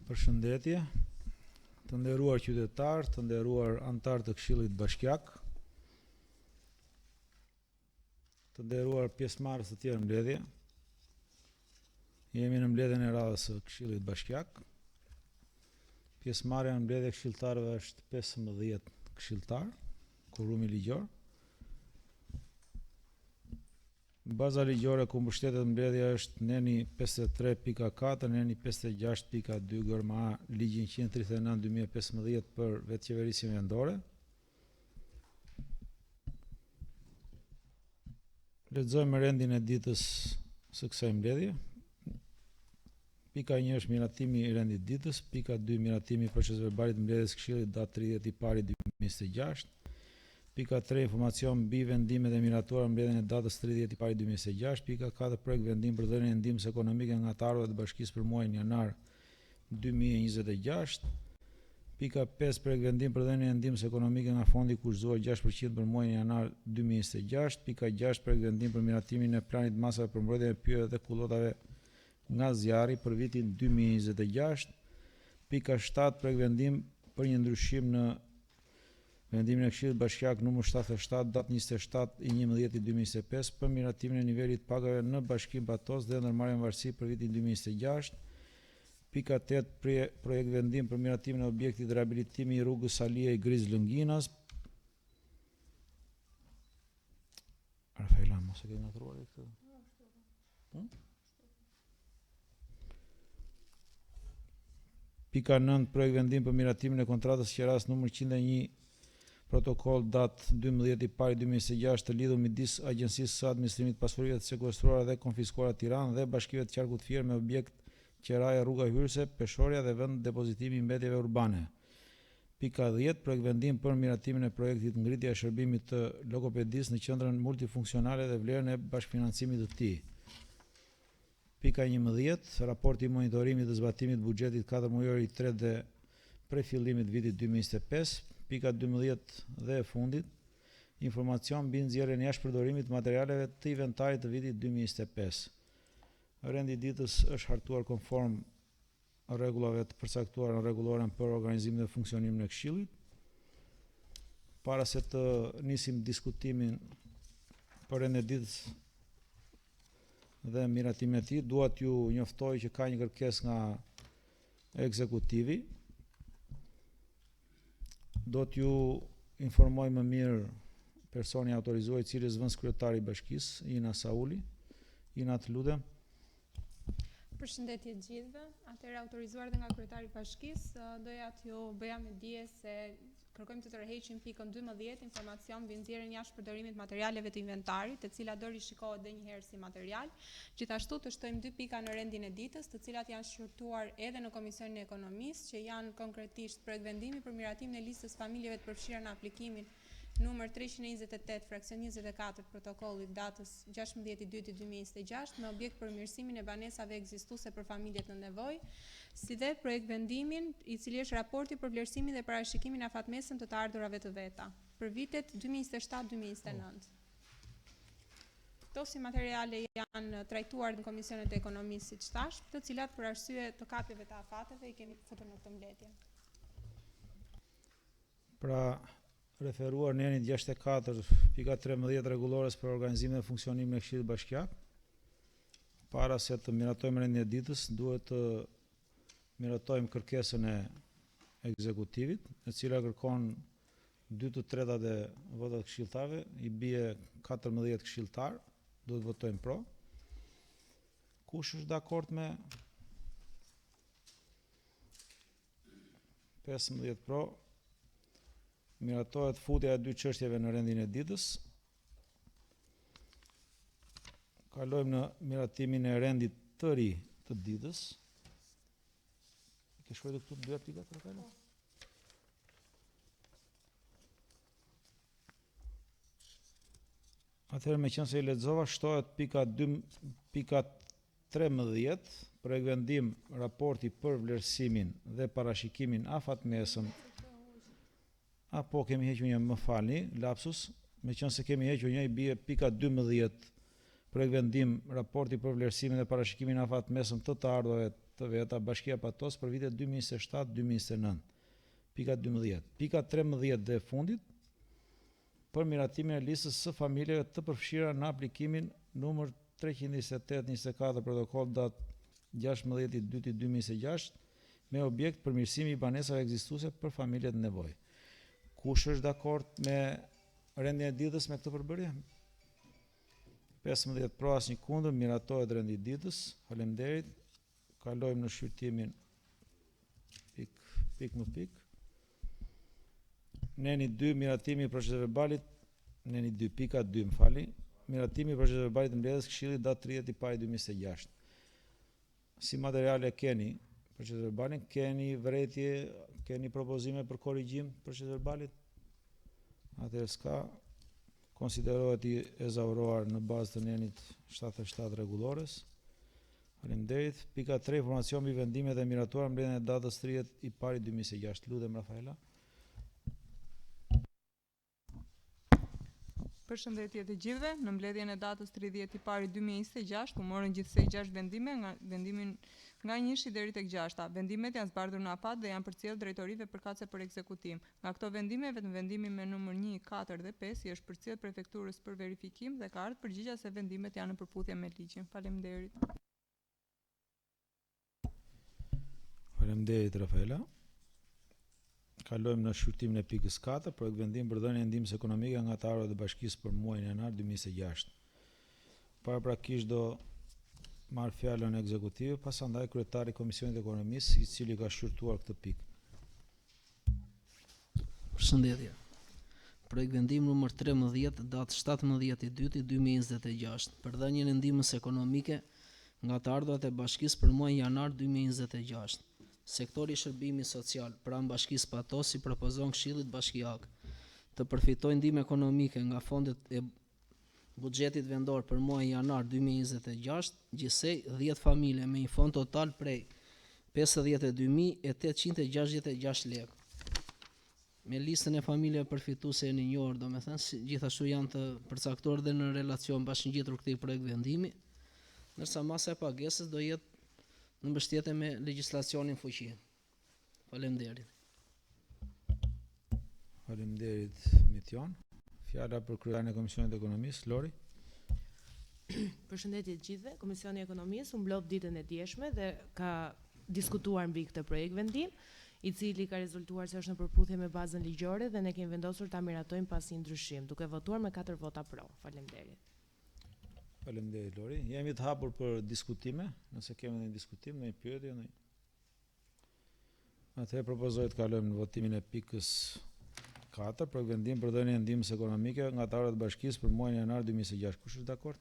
Përshëndetje, të nderuar qytetarë, të nderuar anëtar të Këshillit Bashkiak, të nderuar pjesëmarrës të tjerë në mbledhje. Jemi në mbledhjen e radhës së Këshillit Bashkiak. Pjesëmarrja në mbledhje e këshilltarëve është 15 këshilltar, kurumi ligjor. Baza ligjore ku mbështetet mbledhja është neni 53.4, neni 56.2 gërma A, ligji 139/2015 për vetëqeverisjen vendore. Lexojmë rendin e ditës së kësaj mbledhje. Pika 1 është miratimi i rendit ditës, pika 2 miratimi i proceseve verbalit mbledhjes Këshillit datë 30/1/2026. Pika 3 informacion mbi vendimet e miratuara mbledhjen e datës 30/1/2026. Pika 4 projekt vendim për dhënien e ndihmës ekonomike nga anëtarët e bashkisë për muajin janar 2026. Pika 5 projekt vendim për dhënien e ndihmës ekonomike nga fondi kushtuar 6% për muajin janar 2026. Pika 6 projekt vendim për miratimin e planit masave për mbrojtjen e pyjeve dhe kullotave nga zjarri për vitin 2026. Pika 7 projekt vendim për një ndryshim në vendimin e Këshillit Bashkiak numër 77 datë 27/11/2025 për miratimin e nivelit pagave në Bashkinë Batos dhe ndërmarrjen varësi për vitin 2026. Pika 8 projekt vendim për miratimin e objektit rehabilitimi i rrugës Salia i Griz Lënginas. Rafaela, mos e ke ngatruar këtë? Pika 9 projekt vendim për miratimin e kontratës qeras numër 101 protokoll datë 12/1/2026 të lidhur midis Agjencisë së Administrimit të Pasurive të sekuestruara dhe konfiskuara Tiranë dhe Bashkive të Qarkut Fier me objekt qeraja rruga Hyrse, Peshorja dhe vend depozitimi i mbetjeve urbane. Pika 10 projekt vendim për miratimin e projektit ngritja e shërbimit të logopedisë në qendrën multifunksionale dhe vlerën e bashkëfinancimit të tij. Pika 11 raporti i monitorimit të zbatimit të buxhetit 4 mujor i 3 dhe prej fillimit vitit 2025. Pika 12 dhe e fundit, informacion mbi nxjerrjen jashtë përdorimit të materialeve të inventarit të vitit 2025. Rendi i ditës është hartuar konform rregullave të përcaktuara në rregulloren për organizimin dhe funksionimin e Këshillit. Para se të nisim diskutimin për rendin e ditës dhe miratimin e tij, dua t'ju njoftoj që ka një kërkesë nga ekzekutivi. Do t'ju informoj më mirë personi autorizuar i cili është vënë kryetari i bashkisë, Ina Sauli. Ina, të lutem. Përshëndetje të gjithëve. Atëherë autorizuar dhe nga kryetari i bashkisë, doja t'ju bëja me dije se kërkojmë të tërheqim pikën 12, informacion mbi nxjerrjen jashtë përdorimit të materialeve të inventarit, e cila do rishikohet edhe një herë si material. Gjithashtu të shtojmë 2 pika në rendin e ditës, të cilat janë shqyrtuar edhe në Komisionin e Ekonomisë, që janë konkretisht projekt vendimi për miratimin e listës familjeve të përfshira në aplikimin numër 328 fraksion 24 protokollit datës 16/2/2026 me objekt për mirësimin e banesave ekzistuese për familjet në nevojë, si dhe projekt vendimin i cili është raporti për vlerësimin dhe parashikimin e afatmesëm të ardhurave të veta për vitet 2027-2029. Këto si materiale janë trajtuar në Komisionet e Ekonomisë, siç thash, të cilat për arsye të kapjeve të afateve i kemi futur në këtë mbledhje. Pra, referuar në enit 64.13 rregullores për organizimin dhe funksionimin e Këshillit Bashkiak, para se të miratojmë rendin e ditës, duhet të miratojmë kërkesën e ekzekutivit, e cila kërkon 2/3 e votat këshilltarëve, i bie 14 këshilltar, duhet votojmë pro. Kush është dakord me 15 pro? Miratohet futja e 2 çështjeve në rendin e ditës. Kalojmë në miratimin e rendit të ri të ditës. Ke shkruar këtu 2 pika për kalë? Atëherë me qenë se i lexova, shtohet pika 2, pika 13, projekt vendim raporti për vlerësimin dhe parashikimin afatmesëm. Apo kemi hequr një, më falni, lapsus, me qenë se kemi hequr një, i bie pika 12, projekt vendim raporti për vlerësimin dhe parashikimin afatmesëm të ardhurave të veta Bashkia Patos për vitet 2027-2029. Pika 12. Pika 13 dhe e fundit për miratimin e listës së familjeve të përfshira në aplikimin numër 328-24 protokoll datë 16/2/2026 me objekt përmirësimi i banesave ekzistuese për familjet në nevojë. Kush është dakord me rendin e ditës me këtë përbërje? 15 pro, asnjë kundër, miratohet rendi i ditës. Faleminderit. Kalojmë në shqyrtimin pik më pik. Neni 2, miratimi i procesit verbalit. Neni 2, pika 2, më fali. Miratimi i procesit verbalit të mbledhjes Këshillit datë 30/5/2026. Si materiale keni procesit verbalin, keni vërejtje, keni propozime për korrigjim procesit verbalit? Atëherë s'ka. Konsiderohet i ezauruar në bazë të nenit 77 rregullores. Faleminderit. Pika 3, informacion mbi vendimet e miratuara mbledhjen e datës 30/1/2026. Lutem Rafaela. Përshëndetje të gjithëve. Në mbledhjen e datës 30/1/2026 u morën gjithsej 6 vendime nga 1 deri tek 6. Vendimet janë zbardhur në afat dhe janë përcjellë drejtorive përkatëse për ekzekutim. Nga këto vendime, vetëm vendimi me numër 1, 4 dhe 5 i është përcjellë prefekturës për verifikim dhe ka ardhur përgjigja se vendimet janë në përputhje me ligjin. Faleminderit. Faleminderit Rafaela. Kalojmë në shqyrtimin e pikës 4, projekt vendim për dhënien e ndihmës ekonomike nga të ardhurat e bashkisë për muajin janar 2026. Paraprakisht do marr fjalën ekzekutive, pasandaj kryetari i Komisionit Ekonomisë, i cili ka shqyrtuar këtë pikë. Përshëndetje. Projekt vendim numër 13 datë 17/2/2026 për dhënien e ndihmës ekonomike nga të ardhurat e bashkisë për muajin janar 2026. Sektori i shërbimit social pranë Bashkisë Patos si propozon Këshillit Bashkiak të përfitojë ndihmë ekonomike nga fondet e buxhetit vendor për muajin janar 2026, gjithsej 10 familje me një fond total prej 52.866 lekë. Me listën e familjeve përfituese e njohur, domethënë gjithashtu janë të përcaktuar dhe në relacion bashkëngjitur këtij projekt vendimi, ndërsa masa e pagesës do jetë në mbështetje me legjislacionin fuqi. Faleminderit. Faleminderit Mitjon. Fjala për kryetarin e Komisionit Ekonomisë, Lori. Përshëndetje të gjithëve. Komisioni i Ekonomisë u mblodh ditën e djeshme dhe ka diskutuar mbi këtë projekt vendim, i cili ka rezultuar se është në përputhje me bazën ligjore dhe ne kemi vendosur ta miratojmë pas një ndryshim, duke votuar me 4 vota pro. Faleminderit. Faleminderit Lori. Jemi të hapur për diskutime, nëse kemi një diskutim, një pyetje, një. Atëherë propozoj të kalojmë në votimin e pikës 4, projekt vendim për dhënien e ndihmës ekonomike nga të ardhurat e bashkisë për muajin janar 2026. Kush është dakord?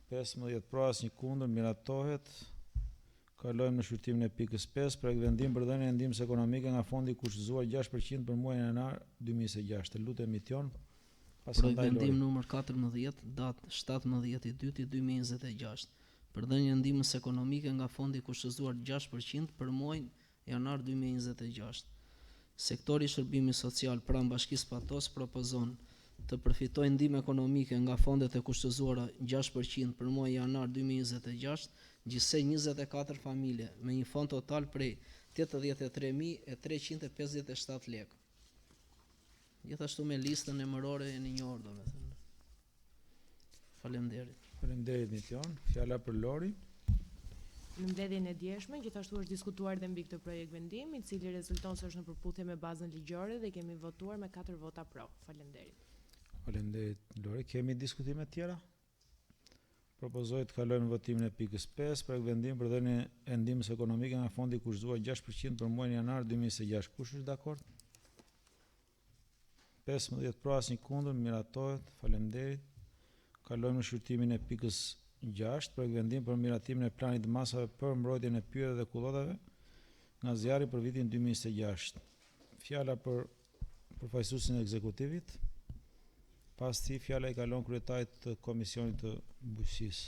15 pro, asnjë kundër, miratohet. Kalojmë në shqyrtimin e pikës 5, projekt vendim për dhënien e ndihmës ekonomike nga fondi kushtozuar 6% për muajin janar 2026. Të lutem Mitjon. Projekt vendim numër 14 datë 17/2/2026 për dhënien e ndihmës ekonomike nga fondi kushtozuar 6% për muajin janar 2026. Sektori i shërbimit social pranë Bashkisë Patos propozon të përfitojë ndihmë ekonomike nga fondet e kushtozuara 6% për muajin janar 2026, gjithsej 24 familje me një fond total prej 83.357 lekë. Gjithashtu me listën emërore e njohur, domethënë. Faleminderit. Faleminderit Mitjon. Fjala për Lori. Në mbledhjen e djeshme, gjithashtu është diskutuar dhe mbi këtë projekt vendim, i cili rezulton se është në përputhje me bazën ligjore dhe kemi votuar me 4 vota pro. Faleminderit. Faleminderit Lori. Kemi diskutime të tjera? Propozoj të kalojmë në votimin e pikës 5, projekt vendim për dhënien e ndihmës ekonomike nga fondi kushtozuar 6% për muajin janar 2026. Kush është dakord? 15 pro, asnjë kundër, miratohet. Faleminderit. Kalojmë në shqyrtimin e pikës 6, projekt vendim për miratimin e planit të masave për mbrojtjen e pyjeve dhe kullotave nga zjarri për vitin 2026. Fjala për përfaqësuesin e ekzekutivit. Pas ti fjala i kalon kryetarit të Komisionit të Bujqësisë.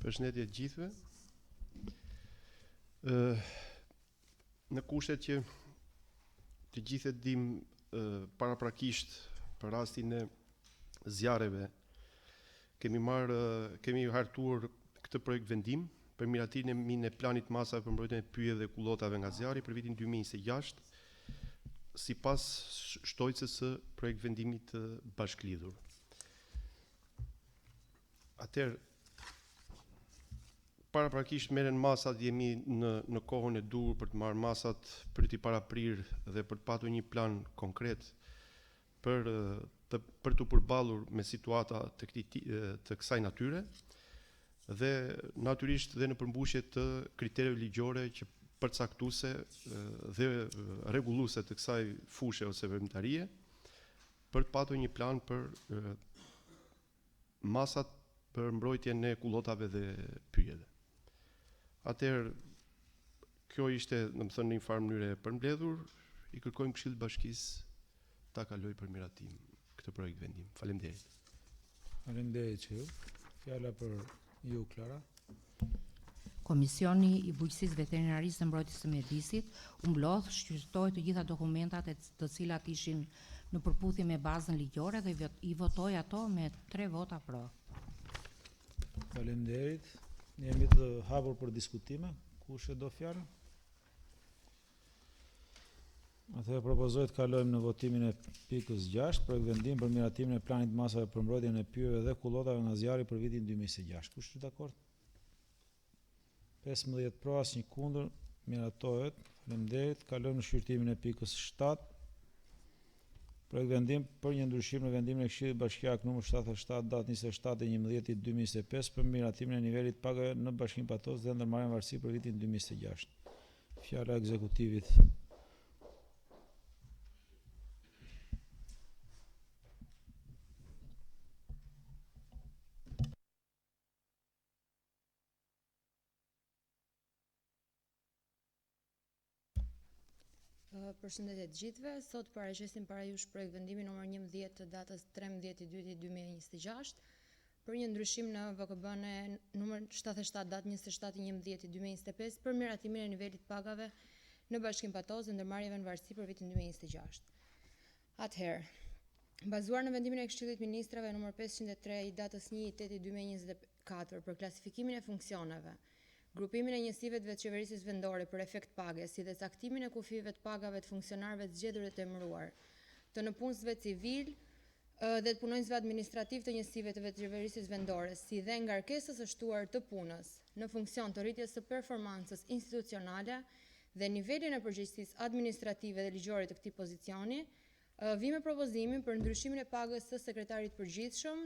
Përshëndetje të gjithëve. Në kushtet që të gjithë e dim paraprakisht për rastin e zjarreve, kemi hartuar këtë projekt vendim për miratimin e planit masave për mbrojtjen e pyjeve dhe kullotave nga zjarri për vitin 2026, sipas shtojcës së projekt vendimit të bashklidhur. Atëherë, paraprakisht merren masat, jemi në kohën e dur për të marrë masat për t'i paraprirë dhe për të patur një plan konkret për të përballur me situata të kësaj natyre dhe natyrisht dhe në përmbushje të kritereve ligjore që përcaktuese dhe rregulluese të kësaj fushe ose veprimtarie për të patur një plan për masat për mbrojtjen e kullotave dhe pyjeve. Atëherë, kjo ishte, domethënë, në një farë mënyrë e përmbledhur, i kërkojmë Këshillit të Bashkisë ta kaloj për miratim këtë projekt vendim. Faleminderit. Faleminderit që ju. Fjala për ju, Klara. Komisioni i Bujqësisë Veterinarisë dhe Mbrojtjes së Mjedisit u mblodh, shqyrtoi të gjitha dokumentat të cilat ishin në përputhje me bazën ligjore dhe i votoi ato me 3 vota pro. Faleminderit. Jemi të hapur për diskutime. Kush e do fjalën? Atëherë propozoj të kalojmë në votimin e pikës 6, projekt vendim për miratimin e planit masave për mbrojtjen e pyjeve dhe kullotave nga zjarri për vitin 2026. Kush është dakord? 15 pro, asnjë kundër, miratohet. Faleminderit. Kalojmë në shqyrtimin e pikës 7. Projekt vendim për një ndryshim në vendimin e Këshillit Bashkiak numër 77 datë 27/11/2025 për miratimin e nivelit pagave në Bashkinë Patos dhe ndërmarrjen varësi për vitin 2026. Fjala e ekzekutivit. Përshëndetje të gjithëve. Sot paraqesim para jush projekt vendimi numër 11 të datës 13/2/2026 për një ndryshim në VKB-n e numër 77 datë 27/11/2025 për miratimin e nivelit pagave në Bashkinë Patos dhe ndërmarrjeve në varësi për vitin 2026. Atëherë, bazuar në vendimin e Këshillit Ministrave numër 503 i datës 1/8/2024 për klasifikimin e funksioneve, grupimin e njësive të veçqeverisjes vendore për efekt page, si dhe caktimin e kufive të pagave të funksionarëve të zgjedhur dhe të emëruar, të nëpunësve civil dhe të punonjësve administrativ të njësive të veçqeverisjes vendore, si dhe ngarkesës së shtuar të punës në funksion të rritjes së performancës institucionale dhe nivelin e përgjegjësisë administrative dhe ligjore të këtij pozicioni, vi me propozimin për ndryshimin e pagës së sekretarit përgjithshëm,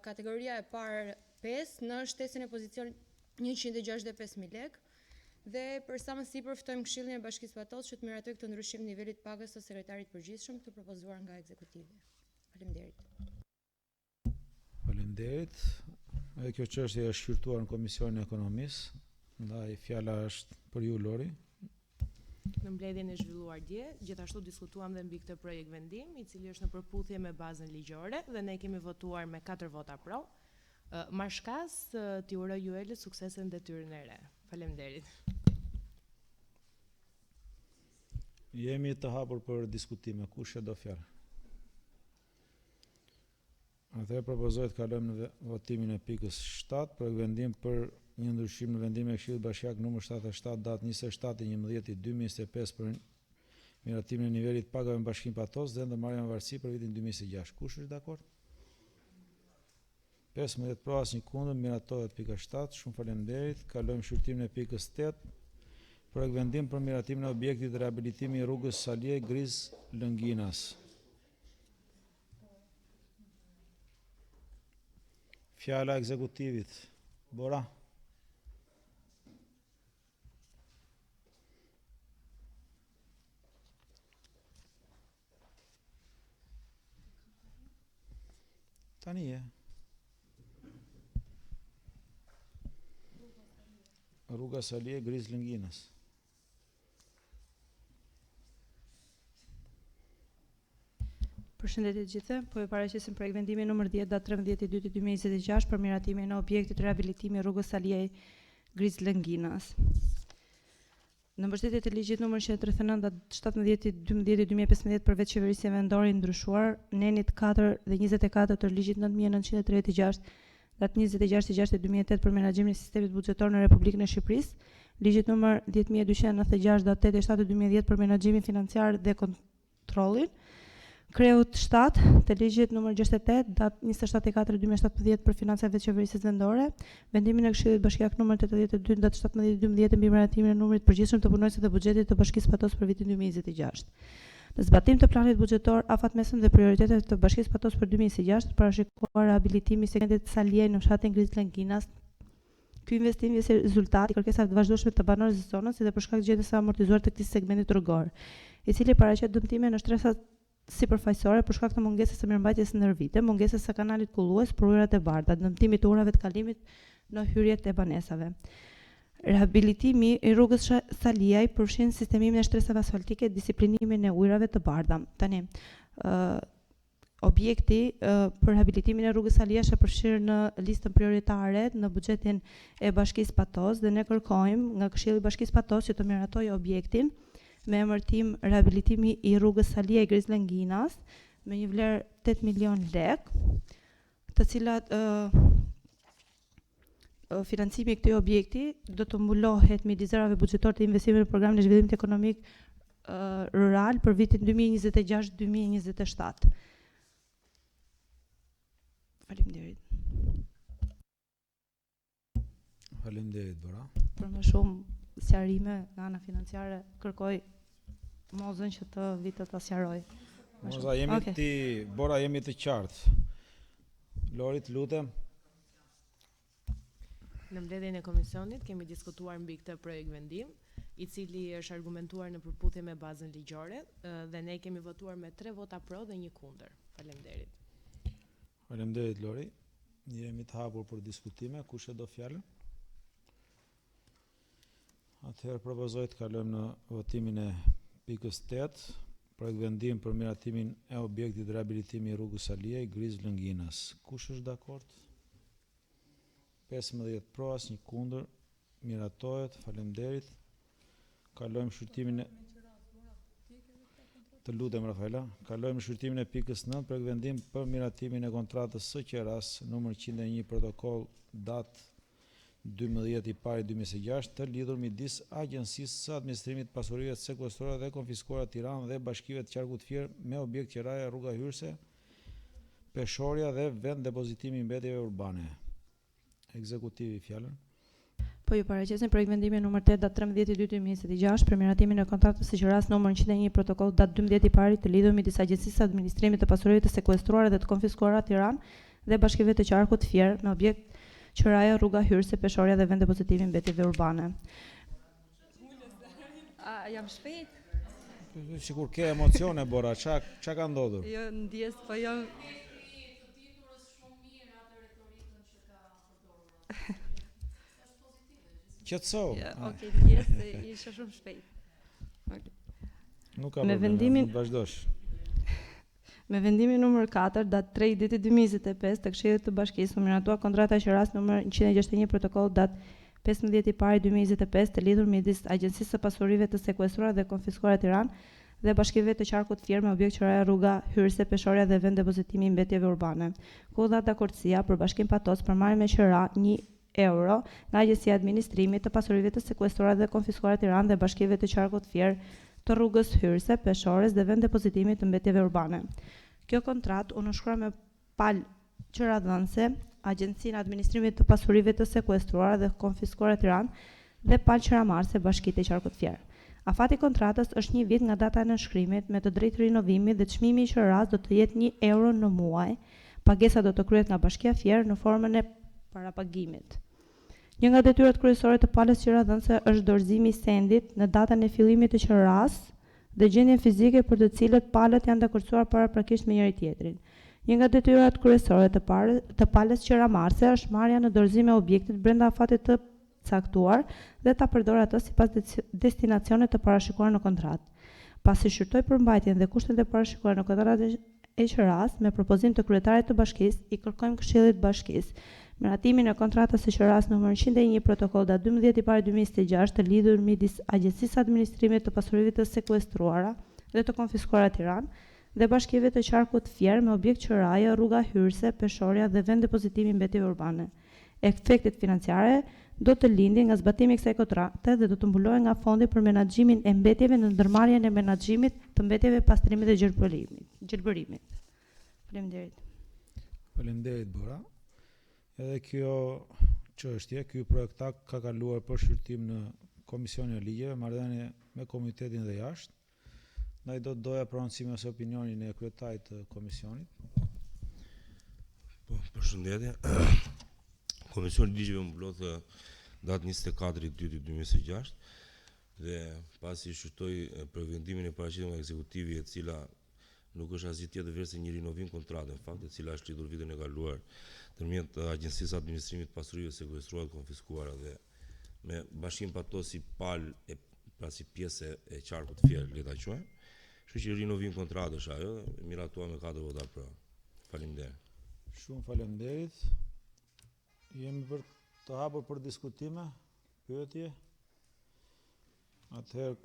kategoria e parë 5 në shtesën e pozicionit 165.000 lekë dhe për sa më sipër ftojmë Këshillin e Bashkisë Patos që të miratojë këtë ndryshim nivelit pagës së sekretarit përgjithshëm të propozuar nga ekzekutivi. Faleminderit. Faleminderit. Edhe kjo çështje është shqyrtuar në Komisionin e Ekonomisë, ndaj fjala është për ju, Lori. Në mbledhjen e zhvilluar dje, gjithashtu diskutuam dhe mbi këtë projekt vendim, i cili është në përputhje me bazën ligjore dhe ne kemi votuar me 4 vota pro. Marshkas, t'i uroj Juelit suksese në detyrën e re. Faleminderit. Jemi të hapur për diskutime. Kush e do fjalë? Atëherë propozoj të kalojmë në votimin e pikës 7, projekt vendim për një ndryshim në vendimin e Këshillit Bashkiak numër 77 datë 27/11/2025 për miratimin e nivelit pagave në Bashkinë Patos dhe ndërmarrjen në varësi për vitin 2026. Kush është dakord? 15 pro, asnjë kundër, miratohet pika 7. Shumë faleminderit. Kalojmë shqyrtimin e pikës 8. Projekt vendim për miratimin e objektit të rehabilitimi i rrugës Salje Griz Lënginas. Fjala e ekzekutivit. Bora. Tani e. Rruga Salje Griz Lënginas. Përshëndetje të gjithëve, po e paraqesim projekt vendimi numër 10 datë 13/2/2026 për miratimin e objektit të rehabilitimi rrugës Salje Griz Lënginas. Në mbështetje të ligjit numër 139/17/2015 për vetë qeverisje vendore i ndryshuar, nenit 4 dhe 24 të ligjit 9936 datë 26/6/2008 për menaxhimin e sistemit buxhetor në Republikën e Shqipërisë, ligjit numër 10296 datë 8/7/2010 për menaxhimin financiar dhe kontrollin, kreut 7 të ligjit numër 68 datë 27/4/2017 për financat e qeverisjes vendore, vendimin e Këshillit Bashkiak numër 82 datë 17/12 mbi miratimin e numrit përgjithshëm të punonjësve të buxhetit të Bashkisë Patos për vitin 2026. Në zbatim të planit buxhetor afatmesëm dhe prioritetet të Bashkisë Patos për 2026, parashikohet rehabilitimi i segmentit Saliej në fshatin Griz Langinas. Ky investim është rezultati i kërkesave të vazhdueshme të banorëve të zonës dhe për shkak të gjendjes së amortizuar të këtij segmenti rrugor, i cili paraqet dëmtime në shtresat sipërfaqësore për shkak të mungesës së mirëmbajtjes ndër vite, mungesës së kanalit kullues për ujërat e bardha, dëmtimit të urave të kalimit në hyrjet e banesave. Rehabilitimi i rrugës Saliaj përfshin sistemimin e shtresave asfaltike, disiplinimin e ujërave të bardha. Tani, objekti për rehabilitimin e rrugës Saliaj është përfshirë në listën prioritare në buxhetin e Bashkisë Patos dhe ne kërkojmë nga Këshilli i Bashkisë Patos që të miratojë objektin me emërtim rehabilitimi i rrugës Saliaj Griz Langinas me një vlerë 8 milion lek, të cilat financimi i këtij objekti do të mbulohet midis rezervave buxhetore të investimeve në programin e zhvillimit ekonomik rural për vitin 2026-2027. Faleminderit. Faleminderit, Bora. Për më shumë sqarime nga ana financiare kërkoj Mozën që të vitë të sqaroj. Moza, Bora, jemi të qartë. Lori, të lutem. Në mbledhjen e komisionit kemi diskutuar mbi këtë projekt vendim, i cili është argumentuar në përputhje me bazën ligjore dhe ne kemi votuar me 3 vota pro dhe 1 kundër. Faleminderit. Faleminderit, Lori. Jemi të hapur për diskutime. Kush e do fjalën? Atëherë propozoj të kalojmë në votimin e pikës 8, projekt vendim për miratimin e objektit rehabilitimi i rrugës Saliej Griz Langinas. Kush është dakord? 15 pro, asnjë kundër, miratohet. Faleminderit. Kalojmë shqyrtimin e Të lutem, Rafaela. Kalojmë shqyrtimin e pikës 9, projekt vendim për miratimin e kontratës së qeras numër 101 protokoll datë 12/1/2026 të lidhur midis Agjencisë së Administrimit të Pasurive të Sekuestruara dhe Konfiskuara Tiranë dhe Bashkive të Qarkut Fier me objekt qeraja rruga Hyrse, Peshorja dhe vend depozitimi i mbetjeve urbane. Ekzekutivi fjalën. Po ju paraqesim projekt vendimi numër 8 datë 13/2/2026 për miratimin e kontratës së qeras numër 101 protokoll datë 12/1 të lidhur midis Agjencisë së Administrimit të Pasurive të Sekuestruara dhe të Konfiskuara Tiranë dhe Bashkive të Qarkut Fier me objekt qeraja rruga Hyrse, Peshorja dhe vend depozitimi i mbetjeve urbane. Jam shpejt? Sikur ke emocione, Bora, çka ka ndodhur? Jo, ndjes, po jam Qetëso. Okej, ndjes se isha shumë shpejt. Nuk ka Me problem, vendimin- mund të vazhdosh. Me vendimin numër 4 datë 3/2025 të Këshillit të Bashkisë u miratua kontrata e qeras numër 161 protokoll datë 15/1/2025 të lidhur midis Agjencisë së Pasurive të Sekuestruara dhe Konfiskuara Tiranë dhe Bashkive të Qarkut Fier me objekt qeraja rruga Hyrse, Peshorja dhe vend depozitimi i mbetjeve urbane. Ku dha dakordësia për Bashkim Patos për marrjen me qera 1 euro nga Agjencia e Administrimit të Pasurive të Sekuestruara dhe Konfiskuara Tiranë dhe Bashkive të Qarkut Fier të rrugës Hyrse, Peshores dhe vend depozitimi të mbetjeve urbane. Kjo kontratë u nënshkrua me palë qeradhënëse, Agjencinë e Administrimit të Pasurive të Sekuestruara dhe Konfiskuara Tiranë dhe palë qeramarrëse Bashkitë e Qarkut Fier. Afati i kontratës është 1 vit nga data e nënshkrimit me të drejtë rinovimi dhe çmimi i qeras do të jetë 1 euro në muaj. Pagesa do të kryhet nga Bashkia Fier në formën e parapagimit. Një nga detyrat kryesore të palës qeradhënëse është dorëzimi i sendit në datën e fillimit të qeras dhe gjendjen fizike për të cilët palët janë dakordsuar paraprakisht me njëri tjetrin. Një nga detyrat kryesore të palës qeramarrëse është marrja në dorëzim e objektit brenda afatit të caktuar dhe ta përdorë atë sipas destinacionet të parashikuara në kontratë. Pasi shqyrtoi përmbajtjen dhe kushtet e parashikuara në kontratën e qeras me propozim të kryetarit të bashkisë, i kërkojmë Këshillit të Bashkisë Miratimin e kontratës së qeras numër 101 protokoll datë 12/1/2026 të lidhur midis Agjencisë Administrimit të Pasurive të Sekuestruara dhe të Konfiskuara Tiranë dhe bashkive të qarkut Fier me objekt qeraje, rruga Hyrse, Peshorja dhe vend depozitimi mbetjeve urbane. Efektet financiare do të lindin nga zbatimi i kësaj kontrate dhe do të mbulohen nga fondi për menaxhimin e mbetjeve në ndërmarrjen e menaxhimit të mbetjeve pastrimit dhe gjelbërimit. Faleminderit. Faleminderit Bora. Edhe kjo çështje, ky projekt akt ka kaluar për shqyrtim në Komisionin e Ligjeve, marrëdhënie me Komitetin dhe jashtë. Ndaj do të doja pronësime ose opinionin e kryetarit të komisionit. Po, përshëndetje. Komisioni i Ligjeve mbullohet datë 24/2/2026 dhe pasi shqyrtoi për vendimin e paraqitur nga ekzekutivi, e cila nuk është asgjë tjetër veç se një rinovim kontrate, në fakt, e cila është lidhur vitin e kaluar ndërmjet Agjencisë Administrimit të Pasurive të Sekuestruara dhe Konfiskuara dhe me Bashkimin Patosi Pal e pra si pjesë e qarkut Fier, le ta quajmë. Kështu që rinovim kontratë është ajo, miratuar me 4 vota për. Faleminderit. Shumë faleminderit. Jemi për të hapur për diskutime, pyetje. Atëherë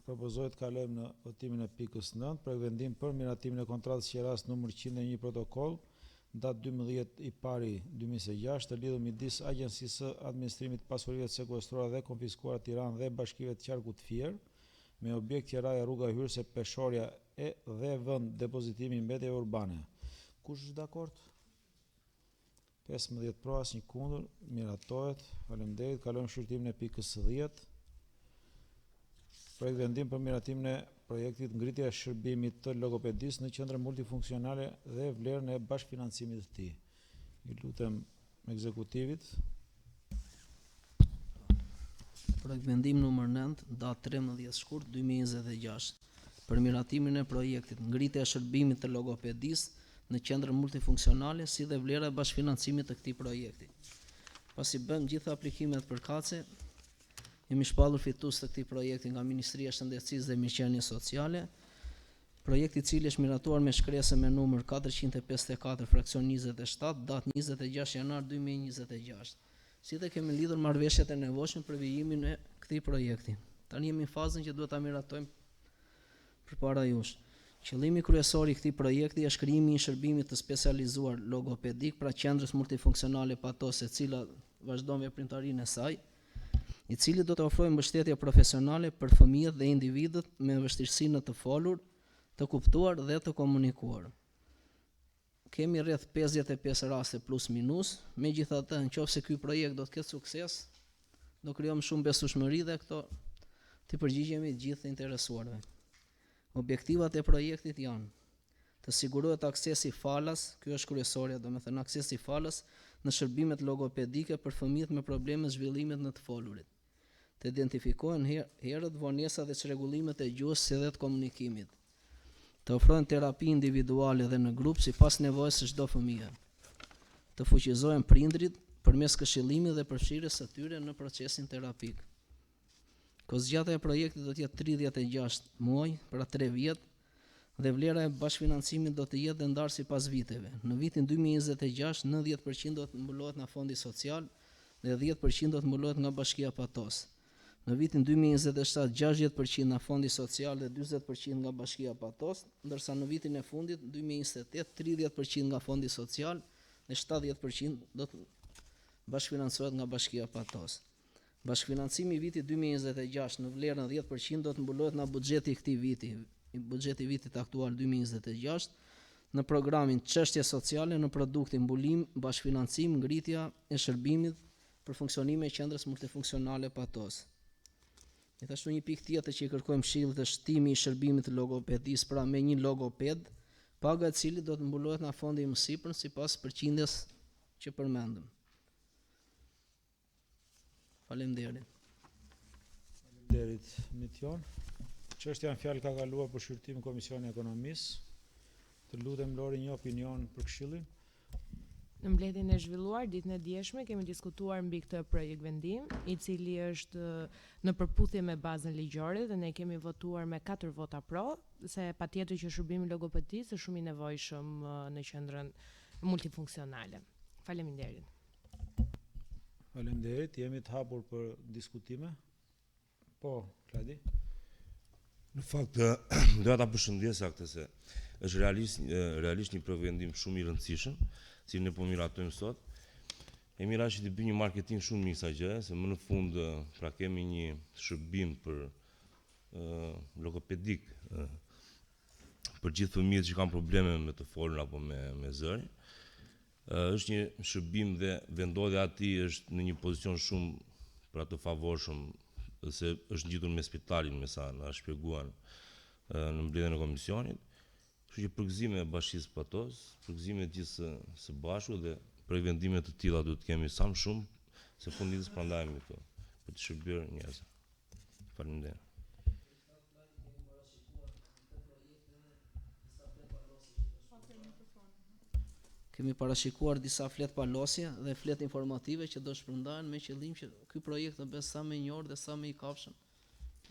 propozohet të kalojmë në votimin e pikës 9 për vendim për miratimin e kontratës qeras numër 101 protokoll datë 12/1/2026 të lidhur midis Agjencisë Administrimit të Pasurive të Sekuestruara dhe Konfiskuara Tiranë dhe bashkive të qarkut Fier me objekt qeraje, rruga Hyrse, Peshorja dhe vend depozitimi mbetjeve urbane. Kush është dakord? 15 pro, asnjë kundër, miratohet. Faleminderit. Kalojmë shqyrtimin e pikës 10. Projekt vendim për miratimin e projektit ngritja e shërbimit të logopedisë në qendrën multifunksionale dhe vlerën e bashkëfinancimit të tij. Ju lutem ekzekutivit. Projekt vendim numër 9, datë 13 shkurt 2026, për miratimin e projektit ngritja e shërbimit të logopedisë në qendrën multifunksionale si dhe vlera e bashkëfinancimit të këtij projekti. Pasi bëm gjitha aplikimet përkatëse, jemi shpallur fitues të këtij projekti nga Ministria e Shëndetësisë dhe Mirëqenies Sociale, projekti i cili është miratuar me shkresë me numër 454 fraksion 27 datë 26 janar 2026. Si dhe kemi lidhur marrëveshjet e nevojshme për vijimin e këtij projekti. Tani jemi në fazën që duhet ta miratojmë përpara jush. Qëllimi kryesor i këtij projekti është krijimi i një shërbimi të specializuar logopedik pra qendrës multifunksionale Patos, e cila vazhdon veprimtarinë e saj, i cili do të ofrojë mbështetje profesionale për fëmijët dhe individët me vështirësinë të folur, të kuptuar dhe të komunikuar. Kemi rreth 55 raste plus minus, megjithatë, nëse ky projekt do të ketë sukses, do krijojmë shumë besueshmëri dhe këto të përgjigjemi të gjithë interesuarve. Objektivat e projektit janë të sigurohet aksesi falas, ky është kryesorja, domethënë aksesi falas në shërbimet logopedike për fëmijët me probleme zhvillimit në të folurit. Të identifikohen herët vonesat dhe çrregullimet e gjuhës si dhe të komunikimit. Të ofrohen terapi individuale dhe në grup sipas nevojës së çdo fëmie. Të fuqizohen prindrit përmes këshillimit dhe përfshirjes së tyre në procesin terapik. Kozgjata e projektit do të jetë 36 muaj, pra 3 vjet, dhe vlera e bashkëfinancimit do të jetë ndarë sipas viteve. Në vitin 2026, 90% do të mbulohet nga Fondi Social dhe 10% do të mbulohet nga Bashkia Patos. Në vitin 2027, 60% nga Fondi Social dhe 40% nga Bashkia Patos, ndërsa në vitin e fundit, 2028, 30% nga Fondi Social dhe 70% do të bashkëfinancohet nga Bashkia Patos. Bashkëfinancimi i vitit 2026 në vlerën 10% do të mbulohet nga buxheti i këtij viti, buxheti i vitit aktual 2026, në programin çështje sociale në produktin mbulim, bashkëfinancim, ngritja e shërbimit për funksionime e qendrës multifunksionale Patos. Gjithashtu një pikë tjetër që i kërkojmë këshillit është shtimi i shërbimit të logopedisë, pra me një logoped, paga e cili do të mbulohet nga fondi i mësipër sipas përqindjes që përmendëm. Faleminderit. Faleminderit Mitjon. Çështja në fjalë ka kaluar për shqyrtim Komisioni Ekonomisë. Të lutem Lori një opinion për këshillin. Në mbledhjen e zhvilluar ditën e djeshme kemi diskutuar mbi këtë projekt vendim, i cili është në përputhje me bazën ligjore dhe ne kemi votuar me 4 vota pro, se patjetër që shërbimi logopedisë është shumë i nevojshëm në qendrën multifunksionale. Faleminderit. Faleminderit, jemi të hapur për diskutime. Po, Kladi. Në fakt, doja ta përshëndesja këtë se është realisht një provendim shumë i rëndësishëm, si ne po miratojmë sot. E mira që të bëjmë një marketing shumë mirë kësaj gjëje, se më në fund pra kemi një shërbim për logopedik për gjithë fëmijët që kanë probleme me të folën apo me zërin. Është një shërbim dhe vendodja ati është në një pozicion shumë pra të favorshëm, se është ngjitur me spitalin, me sa na shpjeguan në mbledhjen e komisionit. Kështu që përgëzime e bashkisë Patos, përgëzime të gjithë së bashku dhe për vendime të tilla duhet të kemi sa më shumë, se funditës prandajemi këtu për të shërbyer njerëz. Faleminderit. Kemi parashikuar disa flet palosje dhe flet informative që do shpërndahen me qëllim që ky projekt të bëhet sa më i njohur dhe sa më i kapshëm.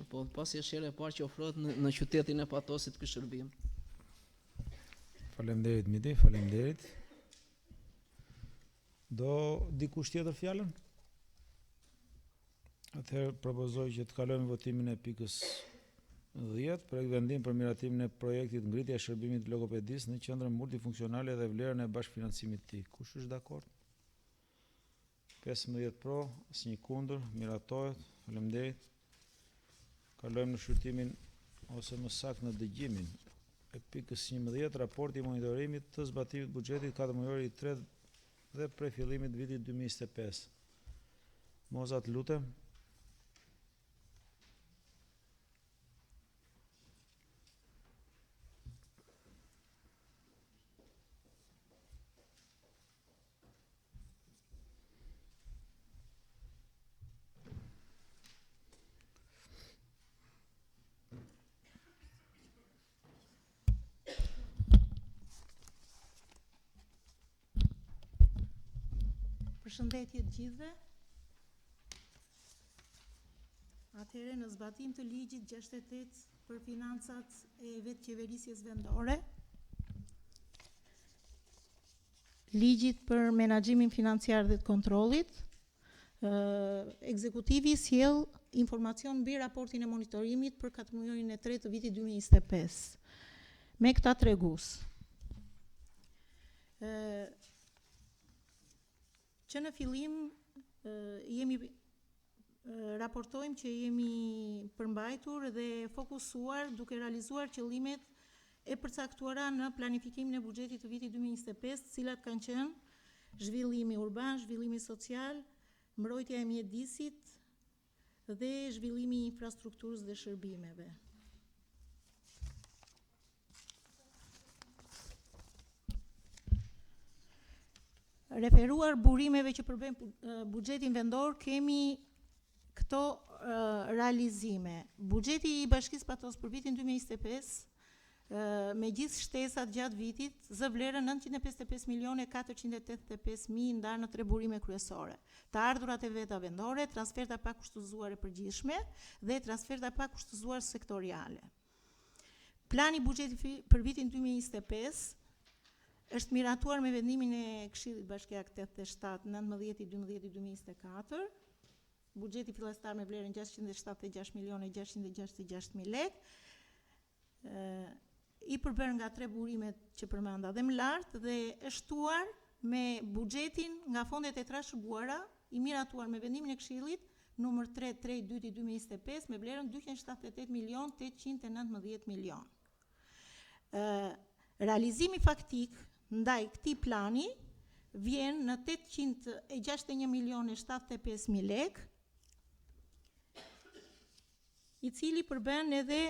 Po pasi është hera e parë që ofrohet në qytetin e Patosit ky shërbim. Faleminderit Midi, faleminderit. Do dikush tjetër fjalën? Atëherë propozoj që të kalojmë votimin e pikës 10, projekt vendim për miratimin e projektit ngritja e shërbimit logopedisë në qendrën multifunksionale dhe vlerën e bashkëfinancimit të tij. Kush është dakord? 15 pro, asnjë kundër, miratohet. Faleminderit. Kalojmë në shqyrtimin ose më saktë në dëgjimin e pikës 11, raporti i monitorimit të zbatimit të buxhetit 4 mujor i 3 dhe prej fillimit vitit 2025. Moza, të lutem. Përshëndetje të gjithëve. Atëherë në zbatim të ligjit 68 për financat e vetë qeverisjes vendore, ligjit për menaxhimin financiar dhe të kontrollit, ekzekutivi sjell informacion mbi raportin e monitorimit për 4 mujorin e 3 të vitit 2025. Me këta tregues. Që në fillim raportojmë që jemi përmbajtur dhe fokusuar duke realizuar qëllimet e përcaktuara në planifikimin e buxhetit të vitit 2025, të cilat kanë qenë zhvillimi urban, zhvillimi social, mbrojtja e mjedisit dhe zhvillimi i infrastrukturës dhe shërbimeve. Referuar burimeve që përbëjnë buxhetin vendor, kemi këto realizime. Buxheti i Bashkisë Patos për vitin 2025, me gjithë shtesat gjatë vitit, zë vlerën 955.485.000 ndarë në 3 burime kryesore. Të ardhurat e veta vendore, transferta pa kushtozuar e përgjithshme dhe transferta pa kushtozuar sektoriale. Plani buxheti për vitin 2025 është miratuar me vendimin e Këshillit Bashkiak 87 19/12/2024, buxheti fillestar me vlerën 676.666.000 lekë, i përbërë nga 3 burimet që përmenda dhe më lartë dhe është shtuar me buxhetin nga fondet e trashëguara, i miratuar me vendimin e Këshillit numër 332/2025 me vlerën 278.819.000.000. Realizimi faktik ndaj këtij plani vjen në 861.075.000 lekë, i cili përbën edhe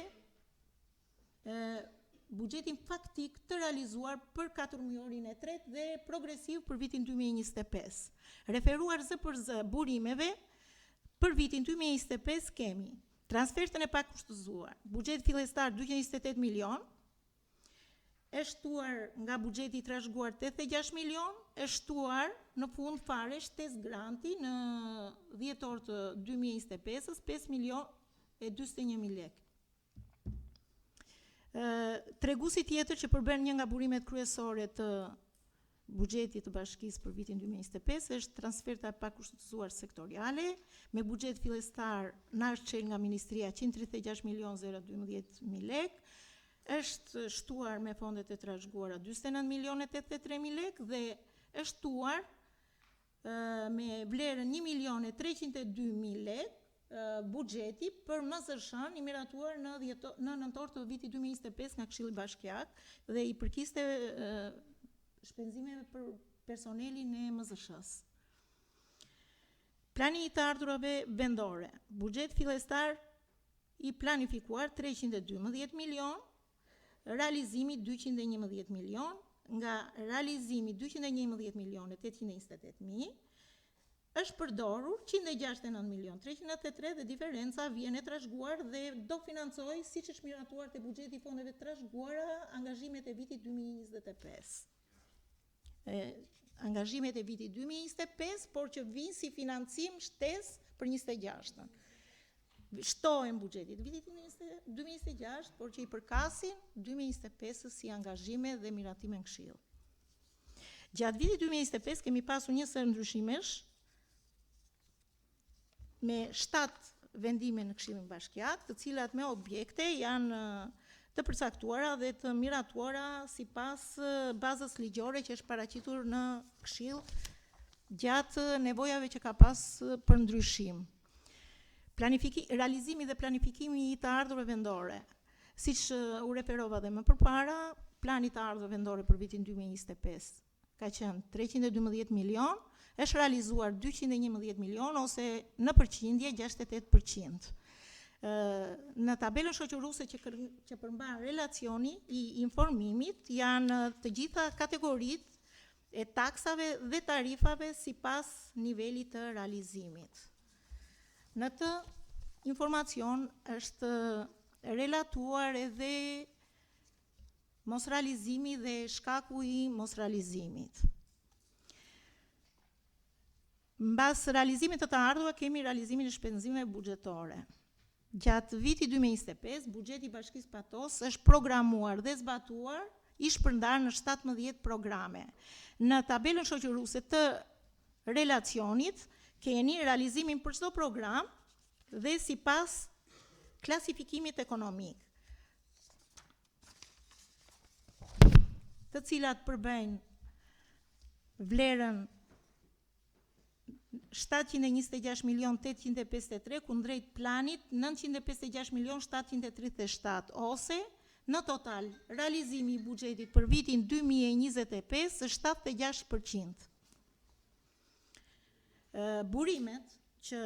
buxhetin faktik të realizuar për 4 mujorin e 3 dhe progresiv për vitin 2025. Referuar zë për zë burimeve, për vitin 2025 kemi transfertën e pakushtëzuar, buxhet fillestar 228 milion, është shtuar nga buxheti i trashëguar 86 milion, është shtuar në fund fare shtesë granti në dhjetor të 2025-s 5 milion e 41.000 lekë. Treguesi tjetër që përbën një nga burimet kryesore të buxhetit të bashkisë për vitin 2025 është transferta e pakushtëzuar sektoriale me buxhet fillestar na është çel nga Ministria 136.012.000 lekë, është shtuar me fondet e trashëguara 49.083.000 lekë dhe është shtuar me vlerën 1.302.000 lekë buxheti për MZSH-n i miratuar në nëntor të vitit 2025 nga Këshilli Bashkiak dhe i përkiste shpenzimeve për personelin e MZSH-s. Plani i të ardhurave vendore, buxhet fillestar i planifikuar 312 milion, realizimi 211 milion, nga realizimi 211 milion e 828.000, është përdorur 169 milion 383 dhe diferenca vjen e trashëguar dhe do financoj siç është miratuar te buxheti i fondeve të trashëguara angazhimet e vitit 2025. Angazhimet e vitit 2025, por që vinë si financim shtesë për 26-ën. Shtohen buxhetit vitit 2026, por që i përkasin 2025 si angazhime dhe miratime në këshill. Gjatë vitit 2025 kemi pasur një sër ndryshimesh me 7 vendime në Këshillin Bashkiak, të cilat me objekte janë të përcaktuara dhe të miratuara sipas bazës ligjore që është paraqitur në Këshill gjatë nevojave që ka pas për ndryshim. Realizimi dhe planifikimi i të ardhurave vendore. Siç u referova dhe më përpara, plani i të ardhurave vendore për vitin 2025 ka qenë 312 milion, është realizuar 211 milion ose në përqindje 68%. Në tabelën shoqëruese që përmban relacioni i informimit janë të gjitha kategoritë e taksave dhe tarifave sipas nivelit të realizimit. Në të informacion është relatuar edhe mosrealizimi dhe shkaku i mosrealizimit. Mbas realizimit të ardhurave kemi realizimin e shpenzimeve buxhetore. Gjatë vitit 2025, buxheti i Bashkisë Patos është programuar dhe zbatuar i shpërndar në 17 programe. Në tabelën shoqëruese të relacionit keni realizimin për çdo program dhe sipas klasifikimit ekonomik, të cilat përbëjnë vlerën 726.853 kundrejt planit 956.737 ose në total realizimi i buxhetit për vitin 2025 është 76%. Burimet që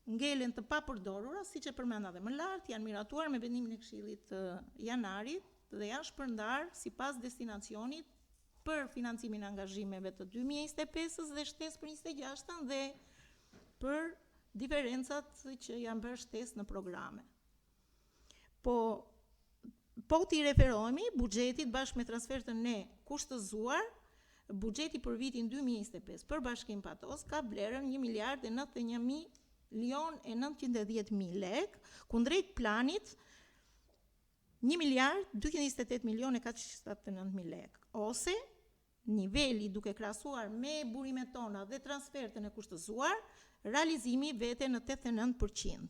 ngelen të papërdorura, siç e përmenda dhe më lart, janë miratuar me vendimin e Këshillit të janarit dhe janë shpërndar sipas destinacionit për financimin e angazhimeve të 2025-s dhe shtesë për 26-ën dhe për diferencat që janë bërë shtesë në programe. Po t'i referohemi buxhetit bashkë me transfertën e kushtëzuar, buxheti për vitin 2025 për Bashkinë Patos ka vlerën 1.091.910.000 lekë, kundrejt planit 1.228.479.000 lekë, ose niveli duke krahasuar me burimet tona dhe transfertën e kushtëzuar, realizimi vete në 89%.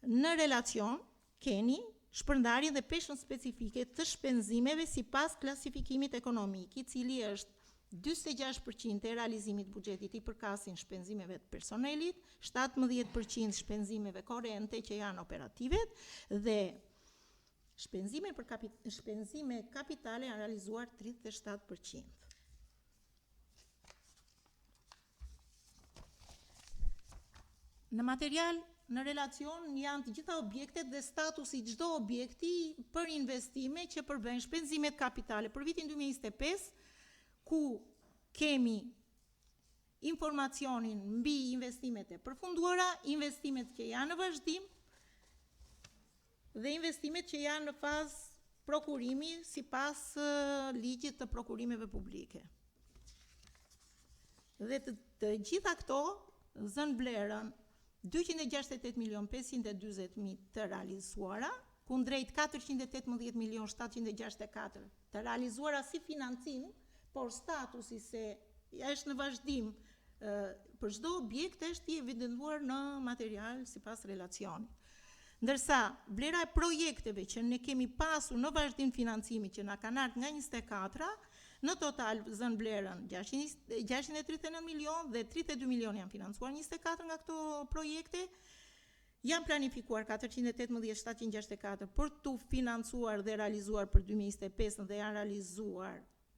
Në relacion keni shpërndarjen dhe peshën specifike të shpenzimeve sipas klasifikimit ekonomik, i cili është 46% e realizimit buxhetit i përkasin shpenzimeve të personelit, 17% shpenzimeve korrente që janë operativet dhe shpenzime kapitale janë realizuar 37%. Në material, në relacion janë të gjitha objektet dhe statusi çdo objekti për investime që përbëjnë shpenzimet kapitale për vitin 2025, ku kemi informacionin mbi investimet e përfunduara, investimet që janë në vazhdim dhe investimet që janë në fazë prokurimi sipas ligjit të prokurimeve publike. Dhe të gjitha këto zën vlerën 268.540.000 të realizuara kundrejt 418 milion 764 të realizuara si financim, por statusi se është në vazhdim për çdo objekt është i evidentuar në material sipas relacionit. Ndërsa vlera e projekteve që ne kemi pasur në vazhdim financimi që na kanë ardhur nga 24, në total zën vlerën 639 milion dhe 32 milion janë financuar 24 nga këto projekte. Janë planifikuar 418.764 për të financuar dhe realizuar për 2025 dhe janë realizuar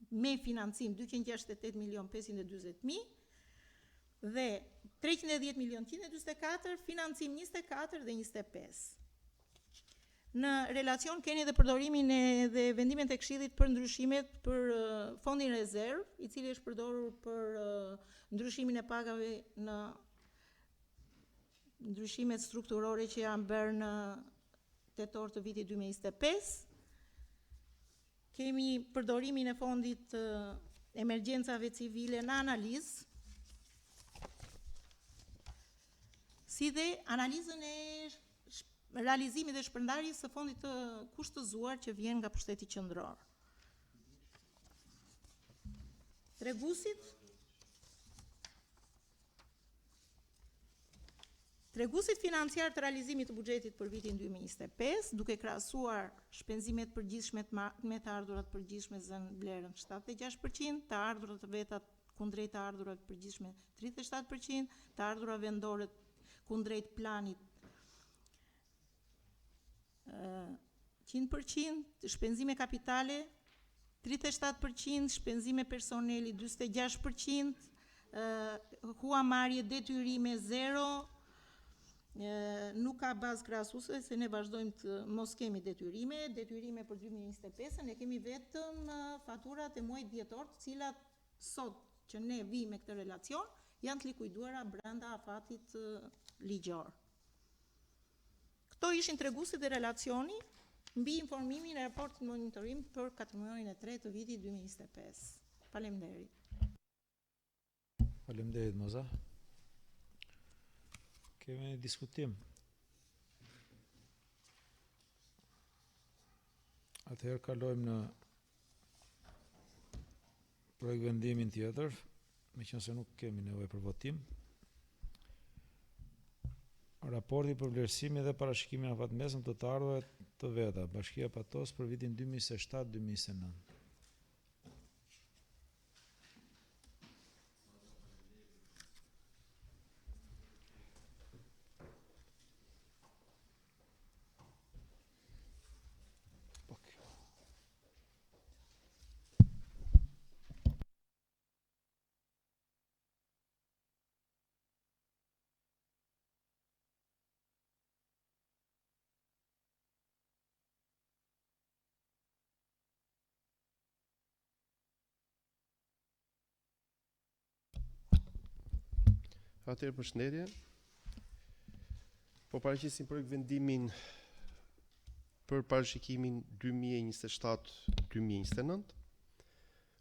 me financim 268.540.000 dhe 310 milion 144 financim 24 dhe 25. Në relacion keni edhe përdorimin dhe vendimet e Këshillit për ndryshimet për fondin rezerv, i cili është përdorur për ndryshimin e pagave në ndryshimet strukturore që janë bërë në tetor të vitit 2025. Kemi përdorimin e fondit emergjencave civile në analizë, si dhe analizën e realizimit dhe shpërndarjes së fondit të kushtëzuar që vjen nga pushteti qendror. Tregusit financiar të realizimit të buxhetit për vitin 2025, duke krahasuar shpenzimet përgjithshme me të ardhurat përgjithshme zën vlerën 76%, të ardhurat të vetat kundrejt të ardhurat përgjithshme 37%, të ardhurat vendore kundrejt planit 100%, shpenzime kapitale 37%, shpenzime personeli 46%, huamarrje detyrime 0, nuk ka bazë krahasuese se ne vazhdojmë të mos kemi detyrime për 2025 ne kemi vetëm faturat e muajit dhjetor, të cilat sot që ne vim me këtë relacion janë të likuiduara brenda afatit ligjor. Këto ishin treguesit e relacioni mbi informimin e raportit monitorim për katërmujorin e tretë të vitit 2025. Faleminderit. Faleminderit Moza. Kemi një diskutim. Atëherë kalojmë në projekt vendimin tjetër, meqense nuk kemi nevojë për votim. Raporti për vlerësimin dhe parashikimin e afatmesëm të ardhurave të veta, Bashkia Patos për vitin 2027-2029. Atëherë përshëndetje. Po paraqisim projekt vendimin për parashikimin 2027-2029.